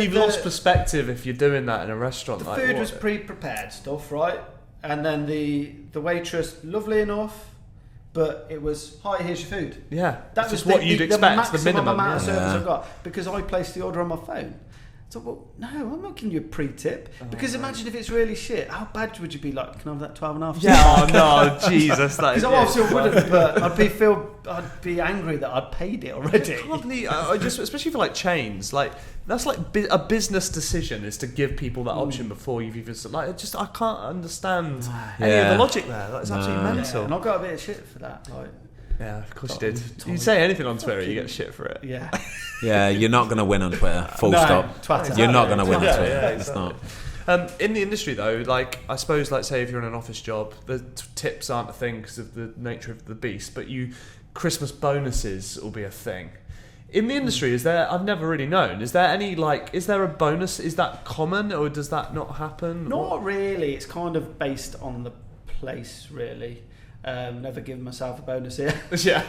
You've lost perspective if you're doing that in a restaurant. The food was pre-prepared stuff, right? And then the waitress, lovely enough, but it was, hi, here's your food. Yeah, that was what you'd expect, the minimum amount of service I got, because I placed the order on my phone. So, well, no, I'm not giving you a pre-tip. Because imagine if it's really shit. How bad would you be like, can I have that 12.5? Yeah, oh no, Jesus. Because obviously I wouldn't, but I'd be angry that I'd paid it already. I just, especially for like chains, like that's like a business decision is to give people that option before you've even like. I can't understand any of the logic there. That's absolutely mental. Yeah, and I got a bit of shit for that. Like, yeah, of course you did. You say anything on Twitter, you get shit for it. Yeah. Yeah, you're not going to win on Twitter. Full stop. Twitter. You're not going to win on Twitter. Yeah, It's not. In the industry though, like I suppose, like say if you're in an office job, the tips aren't a thing because of the nature of the beast. But Christmas bonuses will be a thing. In the industry, is there? I've never really known. Is there any is there a bonus? Is that common or does that not happen? Not really. It's kind of based on the place, really. Never given myself a bonus here. Yeah.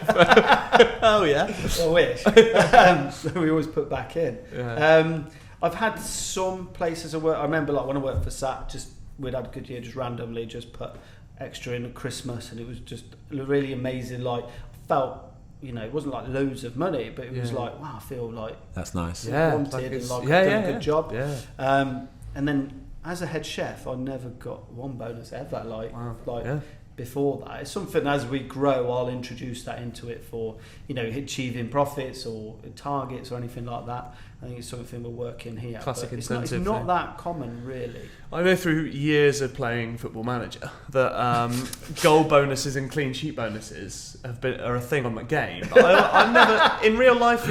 Oh yeah. I wish. So we always put back in. Yeah. I've had some places I work. I remember like when I worked for SAT, we'd had a good year, just randomly just put extra in at Christmas, and it was just really amazing. Like I felt. It wasn't like loads of money, but it was like, wow, I feel like that's nice. Wanted and I've done a good job. Yeah. And then as a head chef, I never got one bonus ever. Before that, it's something as we grow, I'll introduce that into it for achieving profits or targets or anything like that. I think it's something we're working here. Classic but incentive. It's not that common, really. I know through years of playing Football Manager that goal bonuses and clean sheet bonuses are a thing on the game. I've never in real life.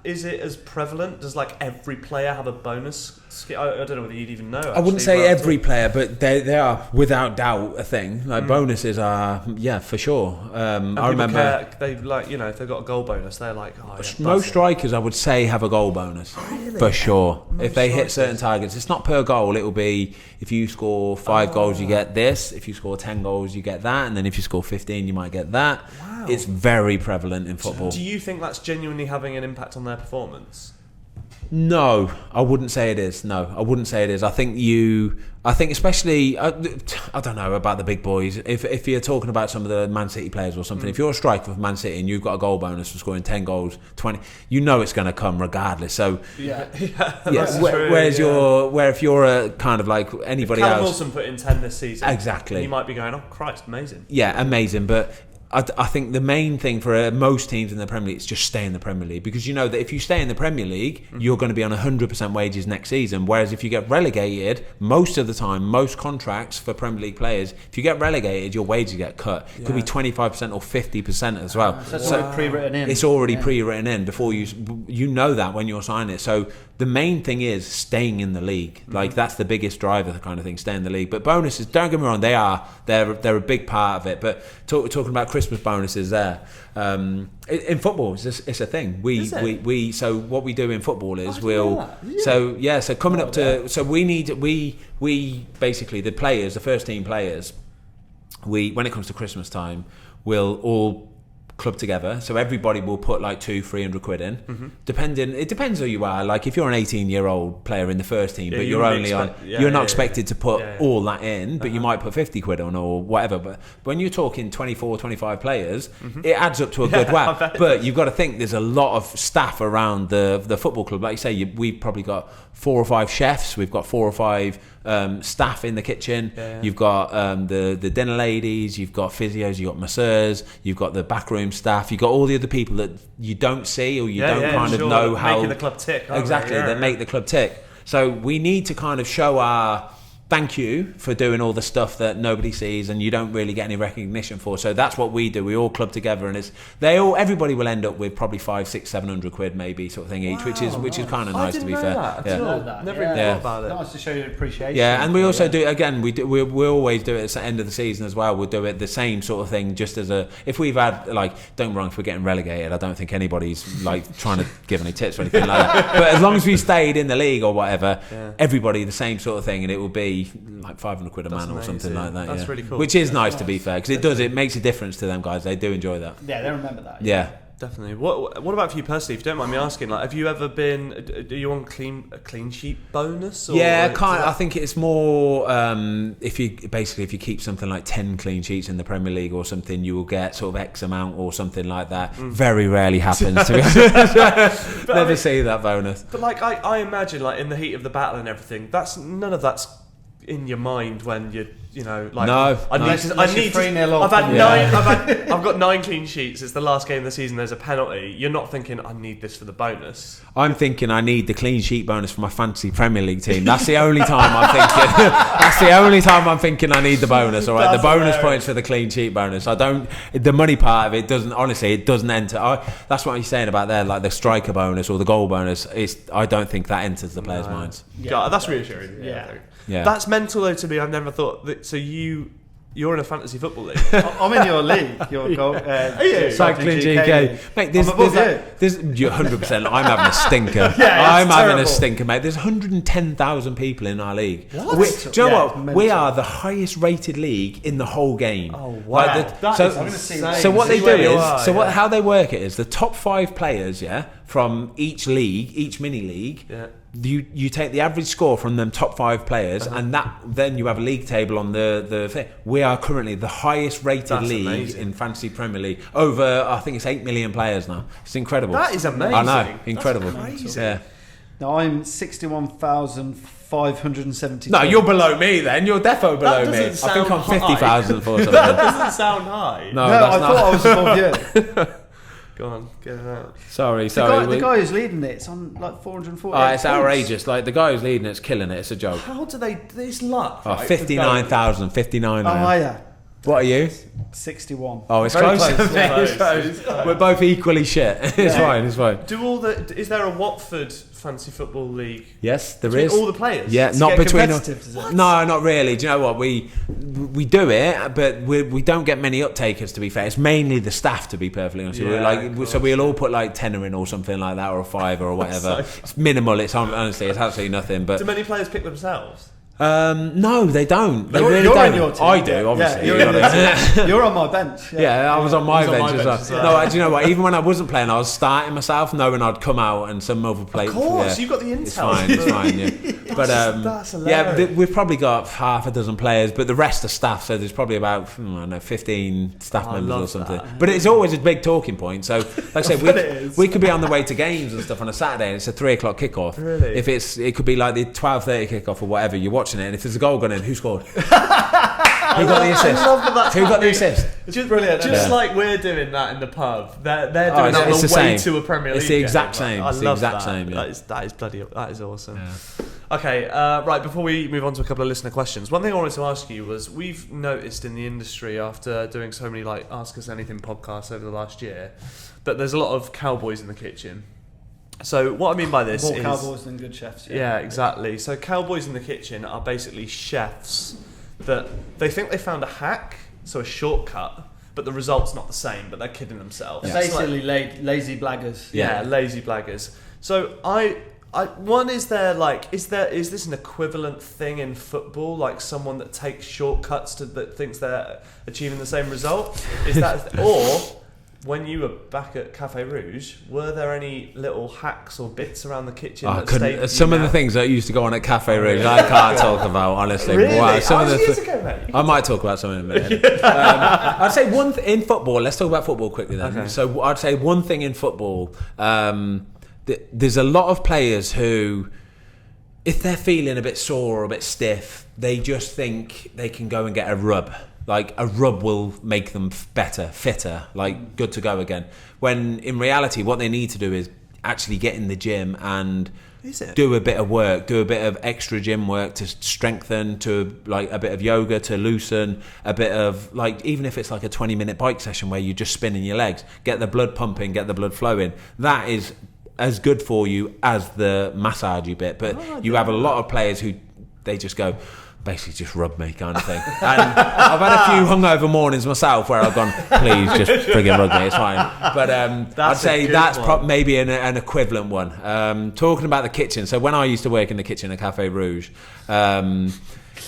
Is it as prevalent? Does like every player have a bonus? I don't know whether you'd even know. I wouldn't say every player, but they are without doubt a thing. Like bonuses are, for sure. I remember they if they've got a goal bonus, they're like, most strikers I would say have a goal bonus for sure. If they hit certain targets, it's not per goal. It will be if you score 5 goals, you get this. If you score 10 goals, you get that, and then if you score 15, you might get that. Wow. It's very prevalent in football. Do you think that's genuinely having an impact on their performance? No, I wouldn't say it is. No, I wouldn't say it is. I think especially, I don't know about the big boys. If you're talking about some of the Man City players or something, if you're a striker for Man City and you've got a goal bonus for scoring 10 goals, 20, it's going to come regardless. So whereas if you're a kind of like anybody else, Callum Wilson put in 10 this season, exactly, you might be going, oh Christ, amazing. Yeah, amazing, but. I think the main thing for most teams in the Premier League is just stay in the Premier League, because you know that if you stay in the Premier League, you're going to be on 100% wages next season. Whereas if you get relegated, most of the time, most contracts for Premier League players, if you get relegated, your wages get cut. It could be 25% or 50% as well. That's already pre-written in. It's already pre-written in before you know that when you're signing it. So the main thing is staying in the league. Like that's the biggest driver, the kind of thing, stay in the league. But bonuses, don't get me wrong, they're a big part of it. But talking about Christmas bonuses there, in football it's a thing. We so what we do in football is we basically the first team players, when it comes to Christmas time, we'll all club together, so everybody will put like 200-300 quid in. It depends who you are. Like if you're an 18-year-old player in the first team, but you're not expected to put all that in, but you might put 50 quid on or whatever. But when you're talking 24, 25 players, it adds up to a good whack. But you've got to think there's a lot of staff around the football club. Like you say, we've probably got 4 or 5 chefs, we've got 4 or 5 staff in the kitchen, you've got the dinner ladies, you've got physios, you've got masseurs, you've got the backroom staff, you've got all the other people that you don't see or you don't kind of know how making the club tick. Exactly, that make the club tick. So we need to kind of show our thank you for doing all the stuff that nobody sees and you don't really get any recognition for. So that's what we do. We all club together, and everybody will end up with probably 500, 600, 700 quid maybe sort of thing each, which is kind of nice to be fair. Never even thought about it. Nice to show you appreciation. Yeah, and we also do again. We always do it at the end of the season as well. We'll do it the same sort of thing. Just as if we've had don't get me wrong, if we're getting relegated, I don't think anybody's like trying to give any tips or anything like that. But as long as we stayed in the league or whatever, everybody the same sort of thing, and it will be like 500 quid a man or something like that. That's really cool. Which is nice to be fair, because it makes a difference to them guys. They do enjoy that. Yeah, they remember that. Yeah. Definitely. What about for you personally? If you don't mind me asking, like, have you ever been? Are you on a clean sheet bonus? Or Yeah, like, kind of. I think it's more if you keep something like 10 clean sheets in the Premier League or something, you will get sort of X amount or something like that. Very rarely happens. To be honest. Never see that bonus. But like, I imagine, like, in the heat of the battle and everything, none of that's in your mind when you know, like, no. I need 3-0 off. I've got 9 clean sheets. It's the last game of the season. There's a penalty. You're not thinking I need this for the bonus. I'm thinking I need the clean sheet bonus for my fantasy Premier League team. That's the only time I'm thinking. That's the only time I'm thinking I need the bonus. All right, That's the bonus hilarious. Points for the clean sheet bonus. I don't. The money part of it doesn't. Honestly, it doesn't enter. That's what you're saying about there, like the striker bonus or the goal bonus. I don't think that enters the players' minds. Yeah, that's reassuring. Yeah. Yeah. That's mental though to me. I've never thought that. So you're in a fantasy football league. I'm in your league. Your goal. Cycling GK. Mate, I'm above you're 100%. I'm having a stinker. Yeah, I'm having terrible. a stinker, mate. There's 110,000 people in our league. What? Do you know Yeah, what? mental. We are the highest rated league in the whole game. Oh, wow. That so is insane. so what they do where you is, are, how they work it is the top 5 players, from each league, each mini league. Yeah. You take the average score from them top 5 players, and then you have a league table on the thing. We are currently the highest rated That's league amazing. in Fantasy Premier League. Over, I think it's 8 million players now. It's incredible. That is amazing. I know, incredible. That's crazy. Yeah. No, I'm 61,572. No, you're below me then. You're defo below me. I doesn't think I'm sound 50,000 for something. That doesn't sound high. No, I that's thought I was above you. Go on, get it out. Sorry. The guy who's leading it's on like 440. It's outrageous. Like the guy who's leading it's killing it. It's a joke. How do they? This luck. Oh, right, 59,000, 59. Oh, yeah. What are you? 61. Oh, it's Very close. close, yeah. It's close. We're both equally shit. It's fine. It's fine. Is there a Watford fantasy football league? Yes, there Between is. all the players? Yeah, Does it not get between. competitive, does it? No, not really. Do you know what we do it, but we don't get many uptakers. To be fair, it's mainly the staff. To be perfectly honest, Yeah, so we'll all put like tenner in or something like that, or a 5 or whatever. So It's minimal. It's honestly, it's absolutely nothing. But Do many players pick themselves? no, they don't. They You're- really you're don't. in your team, I do, yeah. obviously. Yeah, you know what I mean? You're on my bench. Yeah, I was on my He's on bench my as bench as well. well. No, do you know what? Even when I wasn't playing, I was starting myself, knowing I'd come out and some other play. Of course, yeah. you've got the intel. It's fine. It's fine. Yeah. But That's yeah, hilarious. we've probably got half a dozen players, but the rest are staff. So there's probably about 15 staff members or love something. that. But it's always a big talking point. So like I said, bet it is. we could be on the way to games and stuff on a Saturday, and it's a 3:00 kickoff. Really? If it could be like the 12:30 kickoff or whatever. You're watching it, and if there's a goal gone in, who scored? Who got the assist? I love that that's Who got the happening. assist? Just brilliant, Just isn't it? like we're doing that in the pub, they're doing Oh, that on it's the the way same. to a Premier League It's the game. exact same. I It's the love exact that. same, yeah. That is awesome. Okay, right. Before we move on to a couple of listener questions, one thing I wanted to ask you was we've noticed in the industry after doing so many like Ask Us Anything podcasts over the last year that there's a lot of cowboys in the kitchen. So what I mean by this More is cowboys than good chefs. yeah, exactly. So cowboys in the kitchen are basically chefs that they think they found a hack, so a shortcut, but the result's not the same, but they're kidding themselves. They're It's like- basically lazy blaggers. yeah, lazy blaggers. So is this an equivalent thing in football, like someone that takes shortcuts that thinks they're achieving the same result? Is that or when you were back at Cafe Rouge, were there any little hacks or bits around the kitchen? I that stayed couldn't. with Some you of the now? things that used to go on at Cafe Rouge, I can't talk about honestly. Really? Wow, some That of was the years ago, mate. I might talk about some in a minute. I'd say in football. Let's talk about football quickly then. Okay. So I'd say one thing in football. There's a lot of players who, if they're feeling a bit sore or a bit stiff, they just think they can go and get a rub. Like a rub will make them better, fitter, like good to go again. When in reality, what they need to do is actually get in the gym and do a bit of work, do a bit of extra gym work to strengthen, to like a bit of yoga to loosen, a bit of like, even if it's like a 20-minute bike session where you're just spinning your legs, get the blood pumping, get the blood flowing. That is as good for you as the massagey bit. But you have a lot of players who they just go, basically just rub me kind of thing. And I've had a few hungover mornings myself where I've gone, please just friggin' rub me, it's fine. But I'd say that's maybe an equivalent one. Talking about the kitchen, so when I used to work in the kitchen at Cafe Rouge,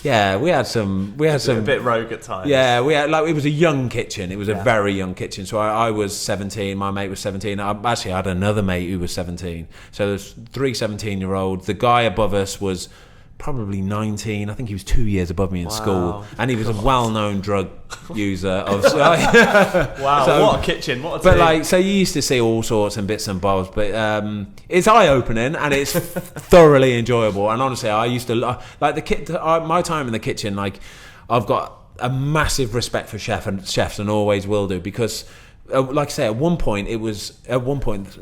Yeah, we had some a bit rogue at times. Yeah, we had it was a young kitchen. It was a very young kitchen. So I was 17, my mate was 17. I actually had another mate who was 17. So there's 3 17-year-olds. The guy above us was probably 19. I think he was 2 years above me in school, and he was a well-known drug user. Wow, so, what a kitchen! What a team. But so you used to see all sorts and bits and bobs. But it's eye-opening and it's thoroughly enjoyable. And honestly, I used to my time in the kitchen. I've got a massive respect for chefs and always will do, because. Like I say, at one point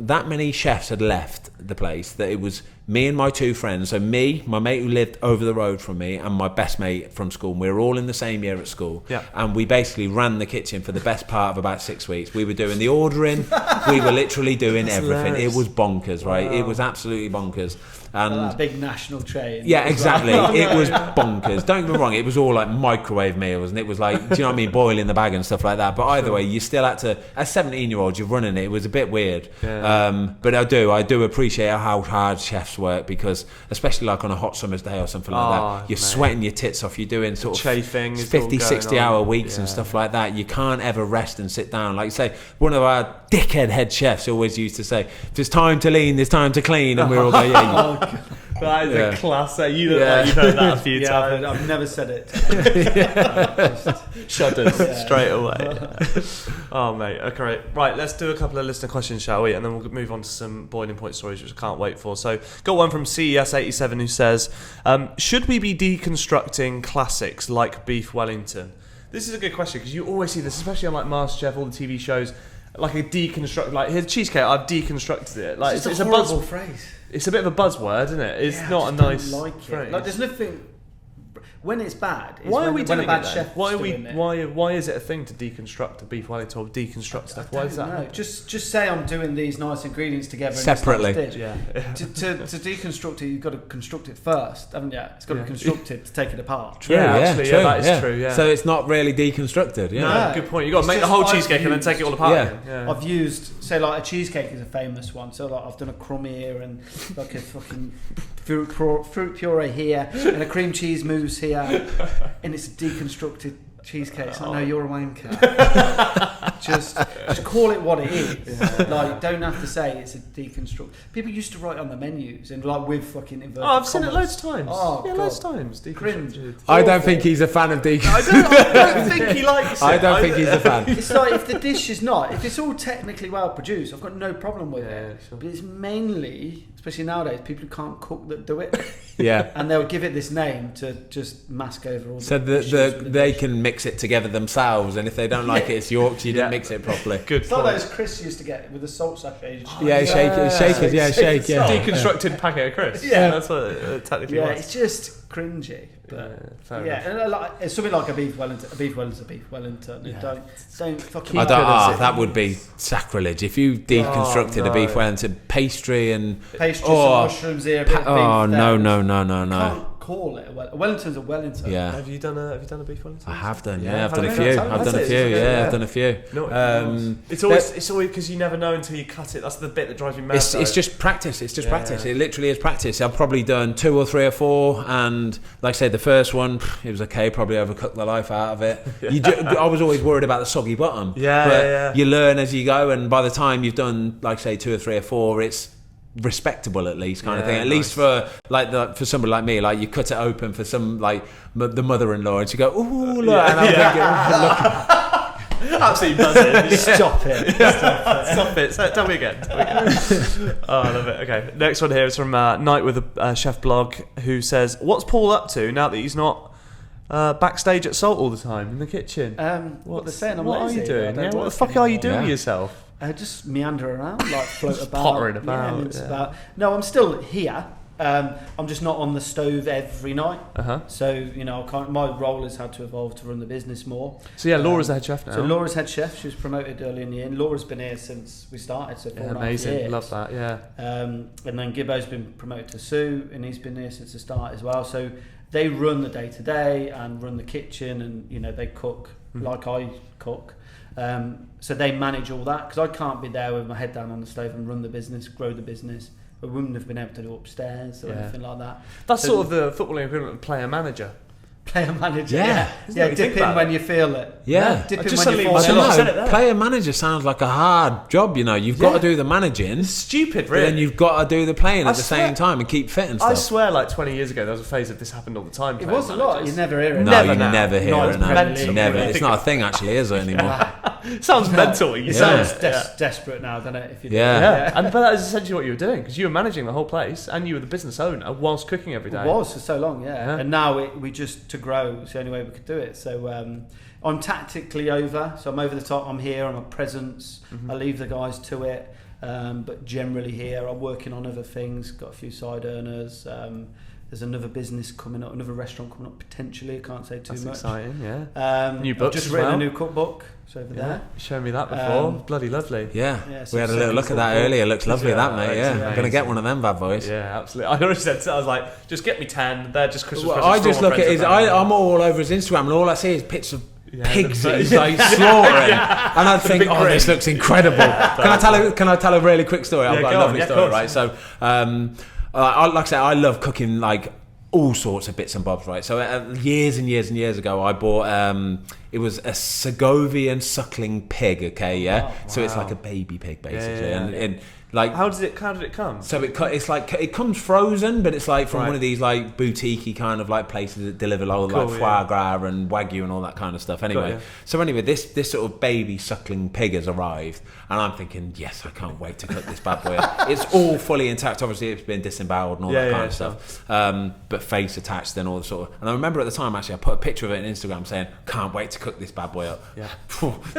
that many chefs had left the place that it was me and my 2 friends. So me, my mate who lived over the road from me, and my best mate from school. And we were all in the same year at school. Yeah. And we basically ran the kitchen for the best part of about 6 weeks. We were doing the ordering. We were literally doing everything. Hilarious. It was bonkers, right? It was absolutely bonkers. And that big national tray. Yeah, exactly. It was bonkers. Don't get me wrong, it was all like microwave meals, and it was like, do you know what I mean, boil in the bag and stuff like that. But either way, you still had to, as 17-year-olds, you're running it. It was a bit weird. Yeah. But I do appreciate how hard chefs work, because especially like on a hot summer's day or something like that, you're sweating your tits off. You're doing sort of chafing, 50, 60-hour weeks and stuff like that. You can't ever rest and sit down. Like say, one of our dickhead head chefs always used to say, if there's time to lean, there's time to clean. And we're all going, yeah. That is a class. You look like you've heard that a few times. I've never said it. Shudders straight away. Oh, mate. Okay, right. Let's do a couple of listener questions, shall we? And then we'll move on to some boiling point stories, which I can't wait for. So, got one from CES87 who says, should we be deconstructing classics like beef Wellington? This is a good question, because you always see this, especially on like MasterChef, all the TV shows, like a deconstruct. Like here's cheesecake, I've deconstructed it. Like it's a horrible phrase. It's a bit of a buzzword, isn't it? It's not a nice phrase. Like there's nothing. When it's bad, why are we doing when a bad it? Chef Why are we? doing it. Why is it a thing to deconstruct a beef Wellington or deconstruct stuff? Why is that? No, just say I'm doing these nice ingredients together separately. And it's Yeah. to deconstruct it, you've got to construct it first, haven't you? It's got to be constructed to take it apart. True, that is true. Yeah. So it's not really deconstructed. Yeah. No, good point. You got to make the whole cheesecake and then take it all apart. Yeah. I've used, say, like a cheesecake is a famous one. So like I've done a crumb here and like a fucking fruit puree here and a cream cheese mousse here. And it's a deconstructed cheesecake. So I know you're a wanker. just call it what it is. Yeah. Like, don't have to say it's a deconstruct. People used to write on the menus and like with fucking inverted I've seen it commas. loads of times. Oh, yeah, God. loads of times. Cringe. I don't think he's a fan of deconstruction. I don't think he likes it. I don't think he's a fan. It's like if the dish is not, if it's all technically well produced, I've got no problem with Yeah, it. sure. But it's mainly, especially nowadays, people who can't cook that do it. Yeah. And they'll give it this name to just mask over all So the issues with the they dish. can mix it together themselves, and if they don't like it, it's Yorkshire. You didn't mix it properly. Good It's point. like those crisps used to get with the salt sachet. Yeah, shake it, yeah, shake, yeah. Deconstructed packet of crisps. Yeah. That's what it technically Yeah, was. it's just cringy. But fair yeah, enough. and like, it's something like a beef Wellington. A beef Wellington's a beef Wellington. Yeah. Don't fucking. I Keep don't. it as it- That would be sacrilege if you deconstructed no. a beef Wellington pastry and Pastry, some mushrooms here, a bit of beef oh there. no. Can't call it a Wellington's a Wellington. Yeah, Have you done a beef Wellington? I have done. Yeah, Yeah, I've done a have few. you? I've done a That's few. it. Yeah, I've done a few. No, it's always because you never know until you cut it. That's the bit that drives me mad. It's just practice. It's just practice. Yeah. It literally is practice. I've probably done 2 or 3 or 4, and like I said, the first one it was okay. Probably overcooked the life out of it. I was always worried about the soggy bottom. But you learn as you go, and by the time you've done, like say, 2 or 3 or 4, it's respectable at least kind of thing. At least for for somebody like me, like you cut it open for some like the mother-in-law, and she go, "Ooh, look," and I'm thinking, "Look." Absolutely buzzing. Stop it. Stop it. Tell me again. Oh, I love it. Okay. Next one here is from Night with a Chef blog, who says, "What's Paul up to now that he's not backstage at Salt all the time in the kitchen? What they're saying, I'm what lazy. are you doing? I don't Yeah, what the work fuck are you anymore. doing with Yeah. yourself? Just meander around, like float about, pottering about, mince yeah. about. No, I'm still here. I'm just not on the stove every night. So I can't. My role has had to evolve to run the business more. So yeah, Laura's the head chef now. So Laura's head chef. She was promoted early in the year. And Laura's been here since we started. So 4.5 amazing. years. Love that. Yeah. And then Gibbo's been promoted to Sue, and he's been here since the start as well. So they run the day to day and run the kitchen, and they cook like I cook. So they manage all that, because I can't be there with my head down on the stove and run the business, grow the business. I wouldn't have been able to do upstairs or anything like that. That's sort of the footballing equivalent of player manager. Player manager. Yeah. Yeah. Dip in when you feel it. Yeah. Dip in just when you suddenly- fall I ill. don't know. Player manager sounds like a hard job, you know. You've got to do the managing, Stupid, but really. then you've got to do the playing I at the swear- same time and keep fit and I stuff. swear, like 20 years ago, there was a phase of this happened all the time. It player was a lot. managers. You never hear it. No, Never you now. never hear Not it as now. mental. Never. Yeah. It's not a thing actually, is it anymore? Sounds mental. You It sound sounds desperate now, doesn't it? If you do Yeah. it. Yeah, but that is essentially what you were doing because you were managing the whole place and you were the business owner whilst cooking every day. It was for so long, Yeah. and now we just to grow. It's the only way we could do it. So I'm tactically over. So I'm over the top. I'm here. I'm a presence. I leave the guys to it. But generally here, I'm working on other things. Got a few side earners. There's another business coming up, another restaurant coming up potentially. I can't say too That's much. exciting, yeah. New books Just as written well. a new cookbook. It's over Yeah, there. you showed me that before. Bloody lovely. Yeah. Yeah, so We had a it's little look at that cool. earlier. Looks lovely, Yeah, that mate. it's Yeah, I'm gonna amazing. get one of them bad boys. Yeah, absolutely. I already said, I was like, just get me 10. They're just Christmas Well, presents I for just all my look at friends his. and family. I'm all over his Instagram, and all I see is pictures of Yeah, pigs the- that he's like slaughtering, and I'd think, big oh, this grin. looks incredible. Can I tell a really quick story? I've Yeah, got go a on. lovely Yeah, story, of course. right? So, like I said, I love cooking like all sorts of bits and bobs, right? So years and years and years ago, I bought it was a Segovian suckling pig. Okay, yeah. Wow. So it's like a baby pig, basically, yeah, and like. How did it come? So it's like it comes frozen, but it's like from Right. one of these like boutique-y kind of like places that deliver like Cool, foie gras and wagyu and all that kind of stuff. Anyway, ya. so anyway, this sort of baby suckling pig has arrived, and I'm thinking, yes, I can't wait to cook this bad boy. It's all fully intact. Obviously, it's been disemboweled and all that kind of stuff, but face attached and all the sort of. And I remember at the time actually, I put a picture of it on Instagram saying, "Can't wait to cook this bad boy up." Yeah.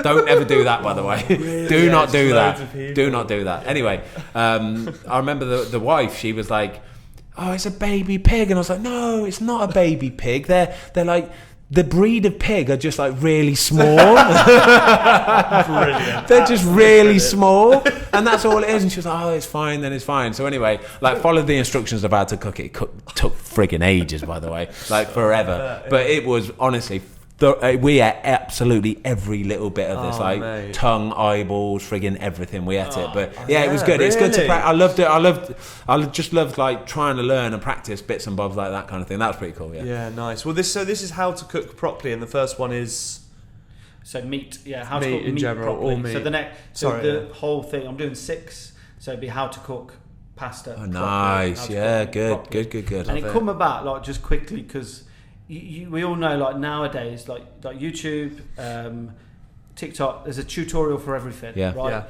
Don't ever do that, by the way. Do Yeah, not it's do loads that. of people. Do not do that. Anyway, I remember the wife. She was like, "Oh, it's a baby pig," and I was like, "No, it's not a baby pig. They're like." The breed of pig are just like really small. Brilliant. They're just really small, and that's all it is. And she was like, "Oh, it's fine, then it's fine." So anyway, like followed the instructions of how to cook it. It took friggin' ages, by the way, like forever. But it was honestly. We ate absolutely every little bit of this, like mate. tongue, eyeballs, friggin' everything. We ate it, but yeah, it was yeah, good. It's good to really? practice. I just loved like trying to learn and practice bits and bobs like that kind of thing. That was pretty cool. Yeah. Yeah, nice. Well, this is how to cook properly, and the first one is So meat, how to Meat cook in meat general, properly. all meat. So the Sorry, whole thing. I'm doing 6. So it'd be how to cook pasta. Oh, properly, nice. how to Yeah, cook good, properly. good. And it Love it. come about like just quickly because we all know like nowadays like YouTube, TikTok. There's a tutorial for everything. Yeah. Right. Yeah.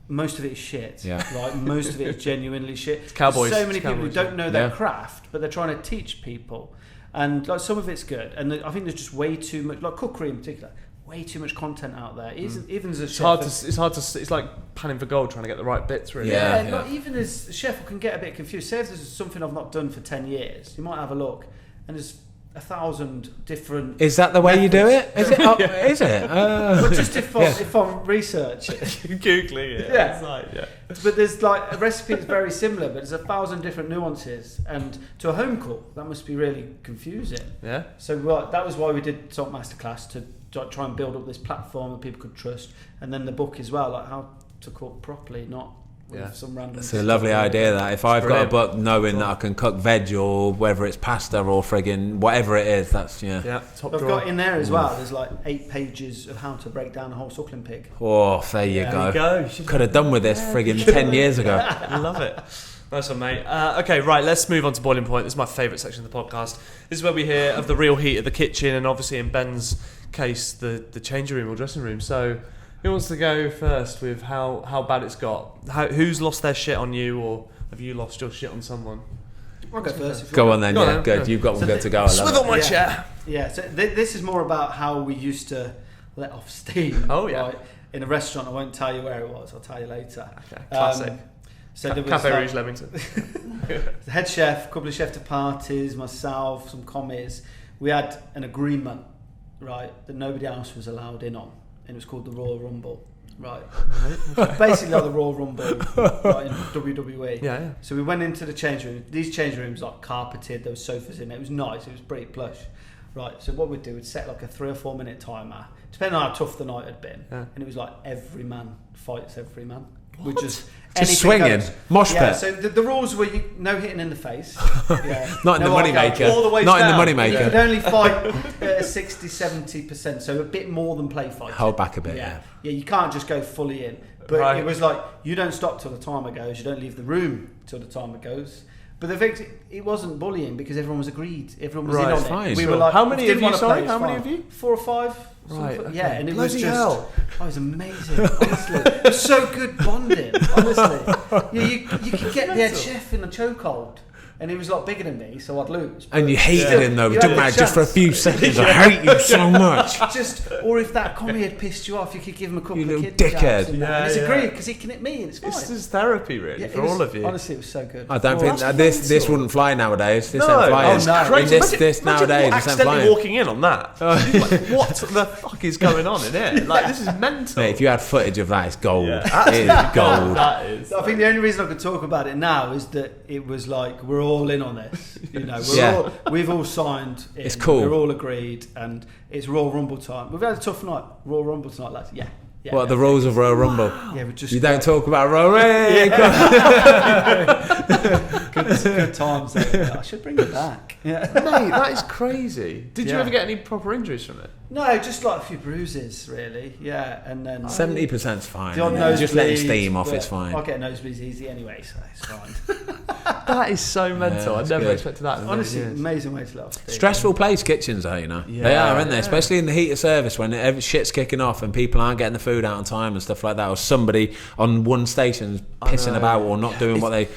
Most of it is shit. Yeah. Right. Most of it is genuinely shit. There's Cowboys. so many It's people who Cowboys, don't know their Yeah. craft, but they're trying to teach people. And like some of it's good, and I think there's just way too much, like cookery in particular, way too much content out there. Even as a chef, it's hard to. It's like panning for gold, trying to get the right bits. Really. Yeah. like even as a chef, I can get a bit confused. Say if this is something I've not done for 10 years, you might have a look, and there's 1,000 different. Is that the way you do it? Is it? Oh, is it? Well, just if Yeah. if I'm researching. Googling it. Yeah. It's like, yeah. But there's like a recipe is very similar, but there's 1,000 different nuances, and to a home cook that must be really confusing. Yeah. So that was why we did Salt Masterclass to try and build up this platform that people could trust, and then the book as well, like how to cook properly, not with Yeah. some random. It's a lovely idea that if I've got a brilliant. book knowing that I can cook veg or whether it's pasta or friggin' whatever it is, that's Yeah. Top I've drawer. got in there as well. There's like 8 pages of how to break down a whole suckling pig. Oh, there you There go. you go. You should- Could have done with this friggin' 10 years ago. I love it. Nice one, mate. Okay, right, let's move on to Boiling Point. This is my favourite section of the podcast. This is where we hear of the real heat of the kitchen, and obviously in Ben's case, the changing room or dressing room. So who wants to go first with how bad it's got? Who's lost their shit on you, or have you lost your shit on someone? I'll go first. if you Go want. on then, Go on yeah, then. good. You've got one good to go. I love Swivel it. my Yeah. chair. Yeah, so this is more about how we used to let off steam. Oh, yeah. Right? In a restaurant, I won't tell you where it was. I'll tell you later. Okay, classic. So there was Cafe like, Rouge, Leamington. the head chef, a couple of chef de parties, myself, some commies. We had an agreement, right, that nobody else was allowed in on, and it was called the Royal Rumble, right? Basically like the Royal Rumble, right, in WWE. Yeah. So we went into the change room. These change rooms like carpeted. There were sofas in it. It was nice. It was pretty plush. Right, so what we'd do, we'd set like a 3 or 4 minute timer, depending on how tough the night had been. Yeah. And it was like every man fights every man. We Just anything swinging, goes. mosh Yeah, pit. so the rules were no hitting in the face. Yeah. Not in the money arcade, maker. all the way Not in the down. money You maker. could only fight 60-70%, so a bit more than play fighting. Hold back a bit. Yeah. Yeah, you can't just go fully in. But Right. it was like, you don't stop till the timer goes, you don't leave the room till the timer goes. But the thing, it wasn't bullying because everyone was agreed. Everyone was Right, in on fine, it. We sure. were like, How many if you of didn't you, wanna play, sorry? it's How many fine. of you? 4 or 5. Right, Yeah, okay. and it Bloody was just, hell. oh, it was amazing, honestly. It was so good bonding, honestly. Yeah, you could get the head chef in a chokehold. And he was a lot bigger than me, so I'd lose. And you hated Still, him though. you It didn't had a matter. Just for a chance. few seconds. I hate you so much. Or if that commie had pissed you off, you could give him a couple You of little kidney jabs dickhead. and that. Yeah, And it's yeah. agreed because he can hit me and it's fine. This is therapy, really, Yeah, for it was- all of you. Honestly, it was so good. I don't think that's this mental. wouldn't fly nowadays. This No, ain't flying. oh, no. Crazy. This Imagine nowadays, this ain't accidentally flying. walking in on that. Like, what the fuck is going on in here? Like, this is mental. Mate, if you had footage of that, it's gold. Yeah. It is gold. That is. I think the only reason I could talk about it now is that it was like we're all in on this. You know, Yeah. we've all signed in. It's cool. We're all agreed, and it's Royal Rumble time. We've had a tough night. Royal Rumble tonight, lads. Yeah. Yeah. What are the rules of Royal Rumble? Yeah, we just You don't talk about Royal good times. There. I should bring it back. Yeah. Mate, that is crazy. Did you Yeah. ever get any proper injuries from it? No, just like a few bruises, really. Yeah, and then 70%'s fine. the odd Yeah. Just letting nosebleed, steam off, but it's fine. I get nosebleeds easy anyway, so it's fine. That is so mental. I it's never good. expected that. in a million Honestly, years. amazing way to let off steam. Stressful place, kitchens are, you know. They Yeah, are, aren't they? yeah. Especially in the heat of service when every shit's kicking off and people aren't getting the food out on time and stuff like that, or somebody on one station's pissing know. about or not doing what they.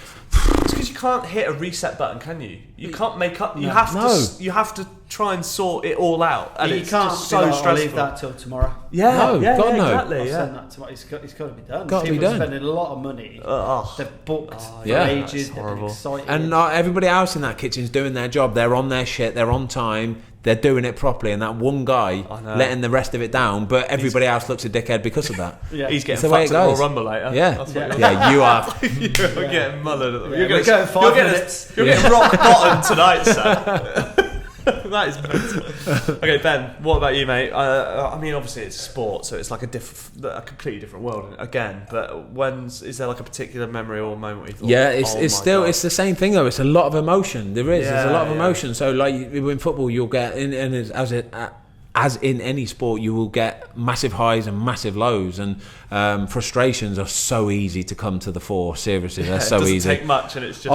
It's because you can't hit a reset button, can you? You can't make up. You No. have No. to. You have to try and sort it all out, and You it's can't just be so like, stressful. I'll leave that till tomorrow. Yeah, No, yeah, God, yeah, no. exactly. I'll Yeah. send that tomorrow. It's got to be done. Got to be People done. are spending a lot of money. Oh. They've booked for Yeah. ages. That's They've been horrible. excited. And everybody else in that kitchen's doing their job. They're on their shit. They're on time. They're doing it properly. And that one guy I know. letting the rest of it down. But everybody else looks a dickhead because of that. yeah. He's It's getting the way fucked it at Royal goes. Rumble later. Yeah. That's what Yeah. you're Yeah, you are. You're getting mullered. Yeah, You're we're getting, going 5 you're getting, minutes. You're getting rock bottom tonight, sir. That is mental. Okay, Ben, what about you, mate? I mean, obviously it's sport, so it's like a completely different world again. But is there like a particular memory or moment where you thought, Yeah, it's oh it's my still God. it's the same thing though. It's a lot of emotion. There's a lot of Yeah, emotion. So like in football, you'll get as in any sport, you will get massive highs and massive lows, and frustrations are so easy to come to the fore. Seriously, they're it so doesn't easy. take much, and it's just.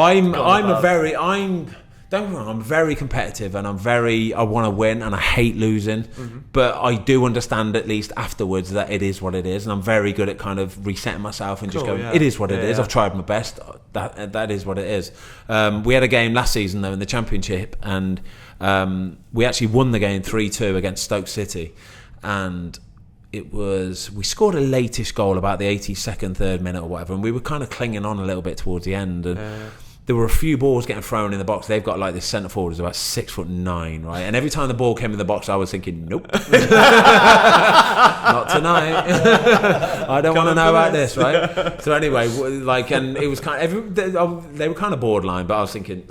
Don't get me wrong, I'm very competitive and I want to win and I hate losing, but I do understand at least afterwards that it is what it is, and I'm very good at kind of resetting myself and just Cool, going, yeah. it is what it Yeah, is. yeah. I've tried my best. That is what it is. We had a game last season though in the Championship, and we actually won the game 3-2 against Stoke City, and we scored a latish goal about the 82nd, 3rd minute or whatever, and we were kind of clinging on a little bit towards the end, and there were a few balls getting thrown in the box. They've got like this centre forward is about 6'9", right? And every time the ball came in the box, I was thinking, nope, not tonight. I don't want to know about this, right? So anyway, and it was kind of they were kind of borderline, but I was thinking,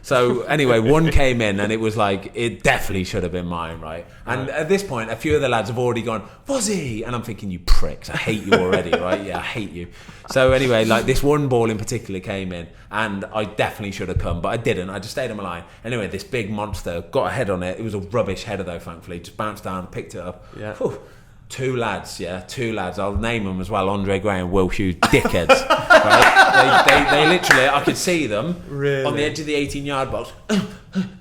So anyway, one came in, and it was like it definitely should have been mine, right? And at this point, a few of the lads have already gone, Fozzie, and I'm thinking, you pricks, I hate you already, right? Yeah, I hate you. So anyway, like this one ball in particular came in, and I definitely should have come, but I didn't. I just stayed on my line. Anyway, this big monster got a head on it. It was a rubbish header though, thankfully. Just bounced down, picked it up. Yeah. Whew. Two lads. I'll name them as well. Andre Gray and Will Hughes, dickheads. Right? They literally, I could see them on the edge of the 18-yard box,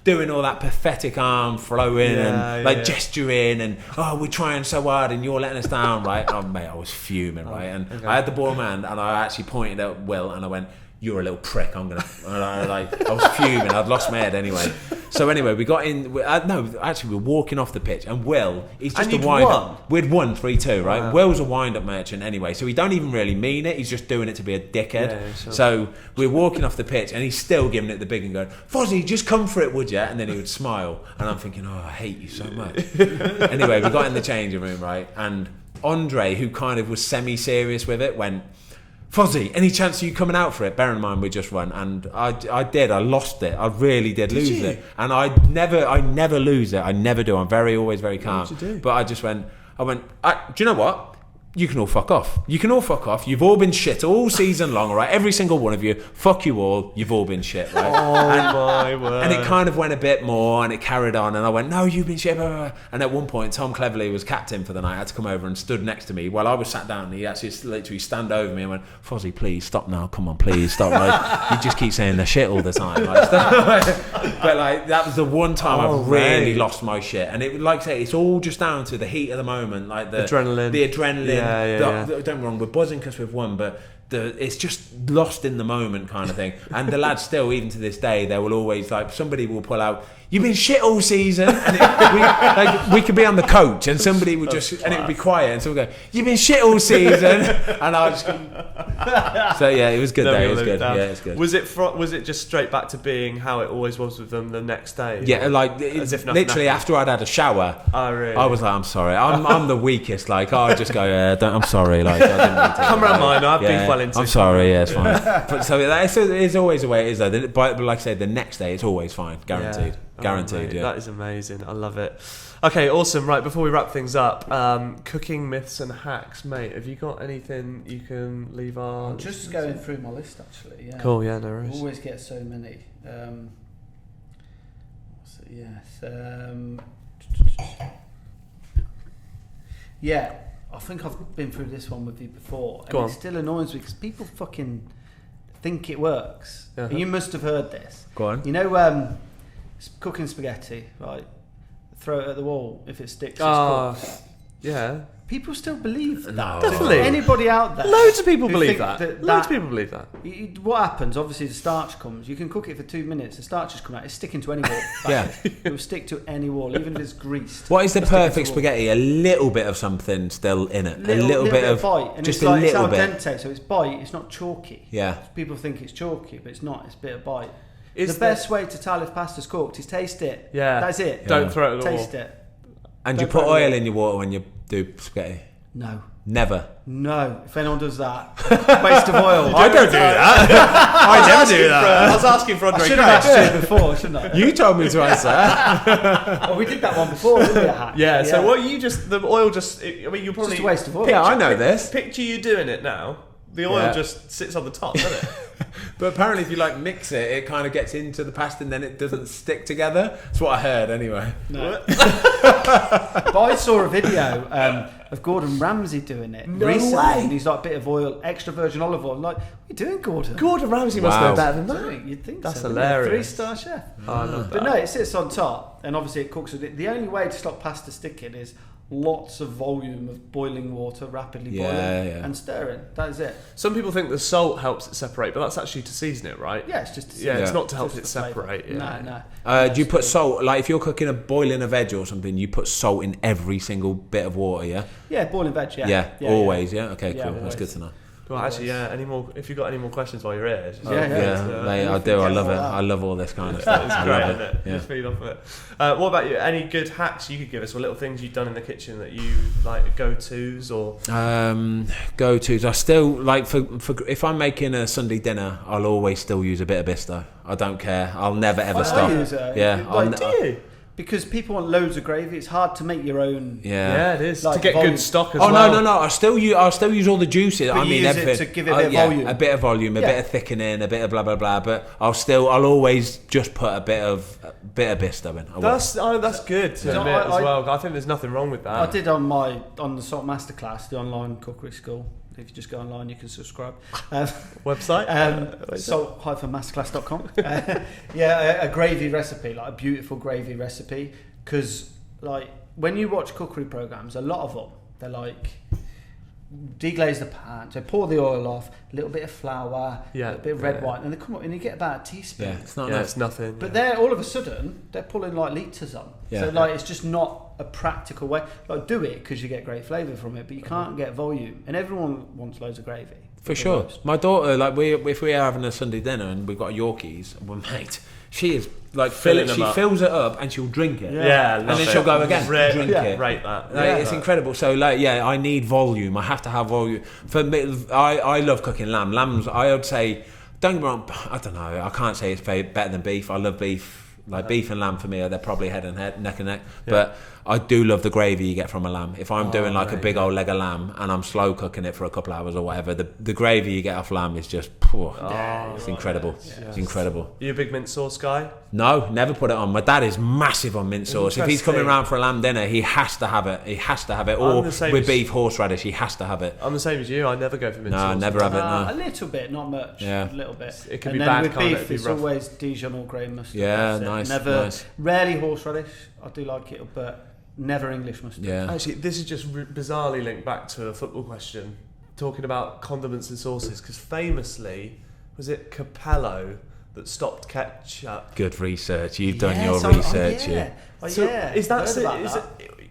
doing all that pathetic arm throwing and gesturing and we're trying so hard and you're letting us down, right? Oh mate, I was fuming, right? And I had the ball in my hand and I actually pointed at Will and I went, "You're a little prick. I'm gonna." I was fuming. I'd lost my head anyway. So anyway, we got in. Actually, we were walking off the pitch, and Will, he's just And a wind you'd up. We'd won 3-2, right? Wow. Will's a wind up merchant anyway, so he don't even really mean it. He's just doing it to be a dickhead. Yeah, sure. So we're walking off the pitch, and he's still giving it the big and going, "Fozzie, just come for it, would you?" And then he would smile, and I'm thinking, "Oh, I hate you so much." Anyway, we got in the changing room, right? And Andre, who kind of was semi-serious with it, went, Fozzie, any chance of you coming out for it? Bear in mind we just won, and I did. I lost it. I really did lose it, and I never lose it. I never do. I'm always very calm. What did you do? But I went. Do you know what? You can all fuck off. You can all fuck off. You've all been shit all season long, right? Every single one of you. Fuck you all. You've all been shit, right? My word. And it kind of went a bit more, and it carried on. And I went, no, you've been shit. Blah, blah, blah. And at one point, Tom Cleverley was captain for the night. I had to come over and stood next to me while I was sat down. And he actually literally stand over me and went, Fozzie, please stop now. Come on, please stop. Like, you just keep saying the shit all the time. Like, but like that was the one time I've really lost my shit. And it, like I say, it's all just down to the heat of the moment, like the adrenaline. Don't get me wrong, we're buzzing because we've won, but it's just lost in the moment kind of thing. And the lads still, even to this day, they will always, like, somebody will pull out, you've been shit all season, and we could be on the coach and somebody would just, and it would be quiet, and someone would go, you've been shit all season, and I just so yeah, it was good. It was good. Yeah, it was good. Was it just straight back to being how it always was with them the next day? Yeah, like as if literally after I'd had a shower, really? I was like, I'm sorry, I'm the weakest. Like I just go, I'm sorry. Like I didn't mean to. Come around mine. I've been well into. I'm sorry. Yeah, it's fine. But so it's always the way it is though. But like I said, the next day it's always fine, guaranteed. Guaranteed, yeah. That is amazing. I love it. Okay, awesome. Right, before we wrap things up, cooking myths and hacks, mate. Have you got anything you can leave our... I'm just going through my list, actually. Yeah. Cool, yeah, no worries. Always get so many. Yeah, I think I've been through this one with you before. And it still annoys me because people fucking think it works. Uh-huh. And you must have heard this. Go on. You know, cooking spaghetti, right? Throw it at the wall. If it sticks, it's cooked. Yeah. People still believe that. No. Definitely. Anybody out there? Loads of people who believe think that. Loads of people believe that. What happens? Obviously, the starch comes. You can cook it for 2 minutes. The starch has come out. It's sticking to any wall. Yeah. It will stick to any wall, even if it's greased. What is the perfect spaghetti? A little bit of something still in it. A little bit of bite. And just it's like, a little it's bit. al dente, so it's bite. It's not chalky. Yeah. People think it's chalky, but it's not. It's a bit of bite. The best way to tell if pasta's cooked is taste it. Yeah. That's it. Yeah. Don't throw it at the wall. Taste it. And you put oil in your water when you do spaghetti? No. Never. No. If anyone does that, waste of oil. I don't do that. I never do that. I was asking for Andre. I should have asked you before, shouldn't I? You told me to answer. Oh, we did that one before, didn't we? Yeah, so what you just... The oil just... I mean, you'll probably... Just a waste of oil. Yeah, I know this. Picture you doing it now. The oil just sits on the top, doesn't it? But apparently if you like mix it, it kind of gets into the pasta and then it doesn't stick together. That's what I heard anyway. No. But I saw a video of Gordon Ramsay doing it recently. Way. And he's like a bit of oil, extra virgin olive oil. I'm like, what are you doing, Gordon? Gordon Ramsay must know better than that. You'd think That's so. hilarious. 3-star chef. Oh, I love that. But no, it sits on top and obviously it cooks with it. The only way to stop pasta sticking is lots of volume of boiling water, rapidly boiling and stirring. That is it. Some people think the salt helps it separate, but that's actually to season it, right? Yeah, it's just to season it's it. not to help Just it the flavour. separate. Yeah. No. Do you put salt, like if you're cooking boiling a veg or something, you put salt in every single bit of water, yeah? Yeah, boiling veg, Yeah, always, yeah? Okay, Yeah, cool. always. That's good to know. Well, actually, any more? If you've got any more questions while you're here, just Mate, I do. I love it. I love all this kind of stuff. It's I great, love isn't it? Yeah. Just feed off of it. What about you? Any good hacks you could give us, or little things you've done in the kitchen that you like go-tos, or go-tos? I still like for if I'm making a Sunday dinner, I'll always still use a bit of bisto. I don't care. I'll never ever stop. Use it. Yeah. Do you? Because people want loads of gravy. It's hard to make your own. Yeah, it is. Like to get volume. good stock as well. well. I'll still use all the juices. But I mean, use it everything to give it a bit of volume. A bit of volume, a bit of thickening, a bit of blah blah blah. But I'll always just put a bit of bisto in. That's good to admit as well. I think there's nothing wrong with that. I did on the Salt Masterclass, the online cookery school. If you just go online, you can subscribe. Website? Salt-masterclass.com. A gravy recipe, like a beautiful gravy recipe. Because like when you watch cookery programs, a lot of them, they're like deglaze the pan, so pour the oil off, a little bit of flour, a little bit of red wine, and they come up and you get about a teaspoon. Yeah, it's not. It's nothing. But they're all of a sudden they're pulling like litres on. Yeah. So like it's just not a practical way. Like, do it because you get great flavour from it, but you can't get volume. And everyone wants loads of gravy. For sure. Roast. My daughter, like, if we're having a Sunday dinner and we've got Yorkies, well, mate, she is like she fills it up and she'll drink it. Yeah, and then she'll go again, drink it. Rate that. Like, it's incredible. So, like, I need volume. I have to have volume. For me, I love cooking lamb. Lambs, I would say, don't get me wrong, I don't know. I can't say it's better than beef. I love beef. Like, beef and lamb for me, they're probably neck and neck. Yeah. But I do love the gravy you get from a lamb. If I'm doing like a big old leg of lamb and I'm slow cooking it for a couple of hours or whatever, the gravy you get off lamb is just, it's incredible. It's incredible. You a big mint sauce guy? No, never put it on. My dad is massive on mint sauce. If he's coming around for a lamb dinner, he has to have it. He has to have it. Or with beef, horseradish, he has to have it. I'm the same as you. I never go for mint sauce. No, I never have it, no. A little bit, not much. Yeah. A little bit. It can be bad, with can't beef, it? it's always Dijon or grey mustard. Yeah, nice. Never, rarely horseradish. I do like it, but never English mustard. Yeah. Actually, this is just bizarrely linked back to a football question, talking about condiments and sauces, because famously, was it Capello that stopped ketchup? Good research. You've done your research. Is that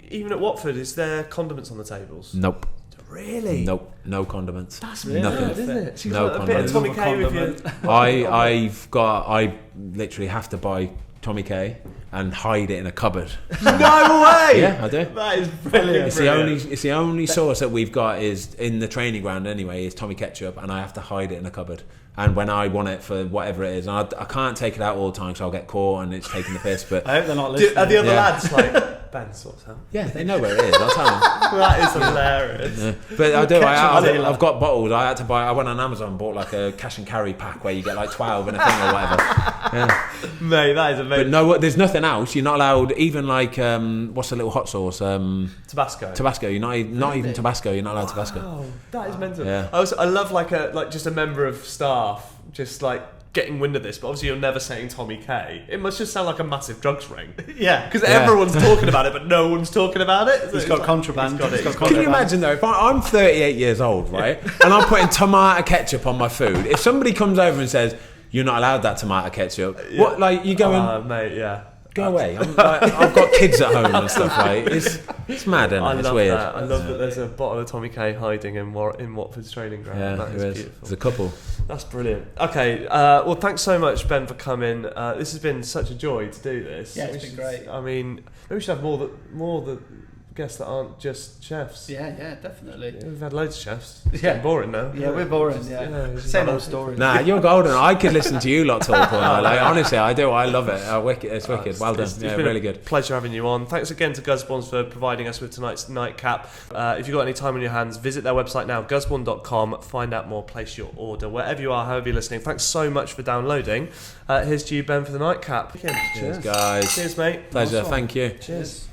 even at Watford? Is there condiments on the tables? Nope. Really? Nope. No condiments. That's really nothing. good, isn't it? So no a bit of Tommy K with you. I literally have to buy Tommy K and hide it in a cupboard. No way! Yeah, I do. That is brilliant. It's the only sauce that we've got is in the training ground anyway, is Tommy ketchup, and I have to hide it in a cupboard. And when I want it for whatever it is, and I can't take it out all the time, so I'll get caught and it's taking the piss. But I hope they're not listening. Are the other lads like, Ben sorts out? Yeah, they know where it is. I'll tell them. That is hilarious. Yeah. But I do. I've got bottles. I had to buy. I went on Amazon and bought like a cash and carry pack where you get like 12 in a thing or whatever. Yeah. Mate, that is amazing. But no, there's nothing else. You're not allowed. Even like what's the little hot sauce? Tabasco. Tabasco. You're not even Tabasco. You're not allowed Tabasco. Oh, that is mental. Yeah. I love like just a member of staff just like getting wind of this, but obviously you're never saying Tommy K. It must just sound like a massive drugs ring. Yeah, because everyone's talking about it, but no one's talking about it. So he's got contraband. Can you imagine though? If I'm 38 years old, right, and I'm putting tomato ketchup on my food, if somebody comes over and says you're not allowed that tomato ketchup, what, like, you going, mate? Yeah. Go away. I've got kids at home and stuff. Like, it's mad, isn't it? It's weird. I love that there's a bottle of Tommy K hiding in Watford's training ground. Yeah, that is beautiful. There's a couple. That's brilliant. Okay, well, thanks so much, Ben, for coming. This has been such a joy to do this. Yeah, it's been great. I mean, maybe we should have more the guests that aren't just chefs. Yeah, definitely. Yeah, we've had loads of chefs. It's getting boring now. Yeah, we're boring. Same old story. Nah, you're golden. I could listen to you lot talk all night. Like, honestly, I do. I love it. Wicked. It's wicked. Well done. It's been really good. Pleasure having you on. Thanks again to Gusborns for providing us with tonight's Nightcap. If you've got any time on your hands, visit their website now, gusborn.com. Find out more, place your order. Wherever you are, however you're listening, thanks so much for downloading. Here's to you, Ben, for the Nightcap. Cheers, guys. Cheers, mate. Pleasure. Thank you. Cheers.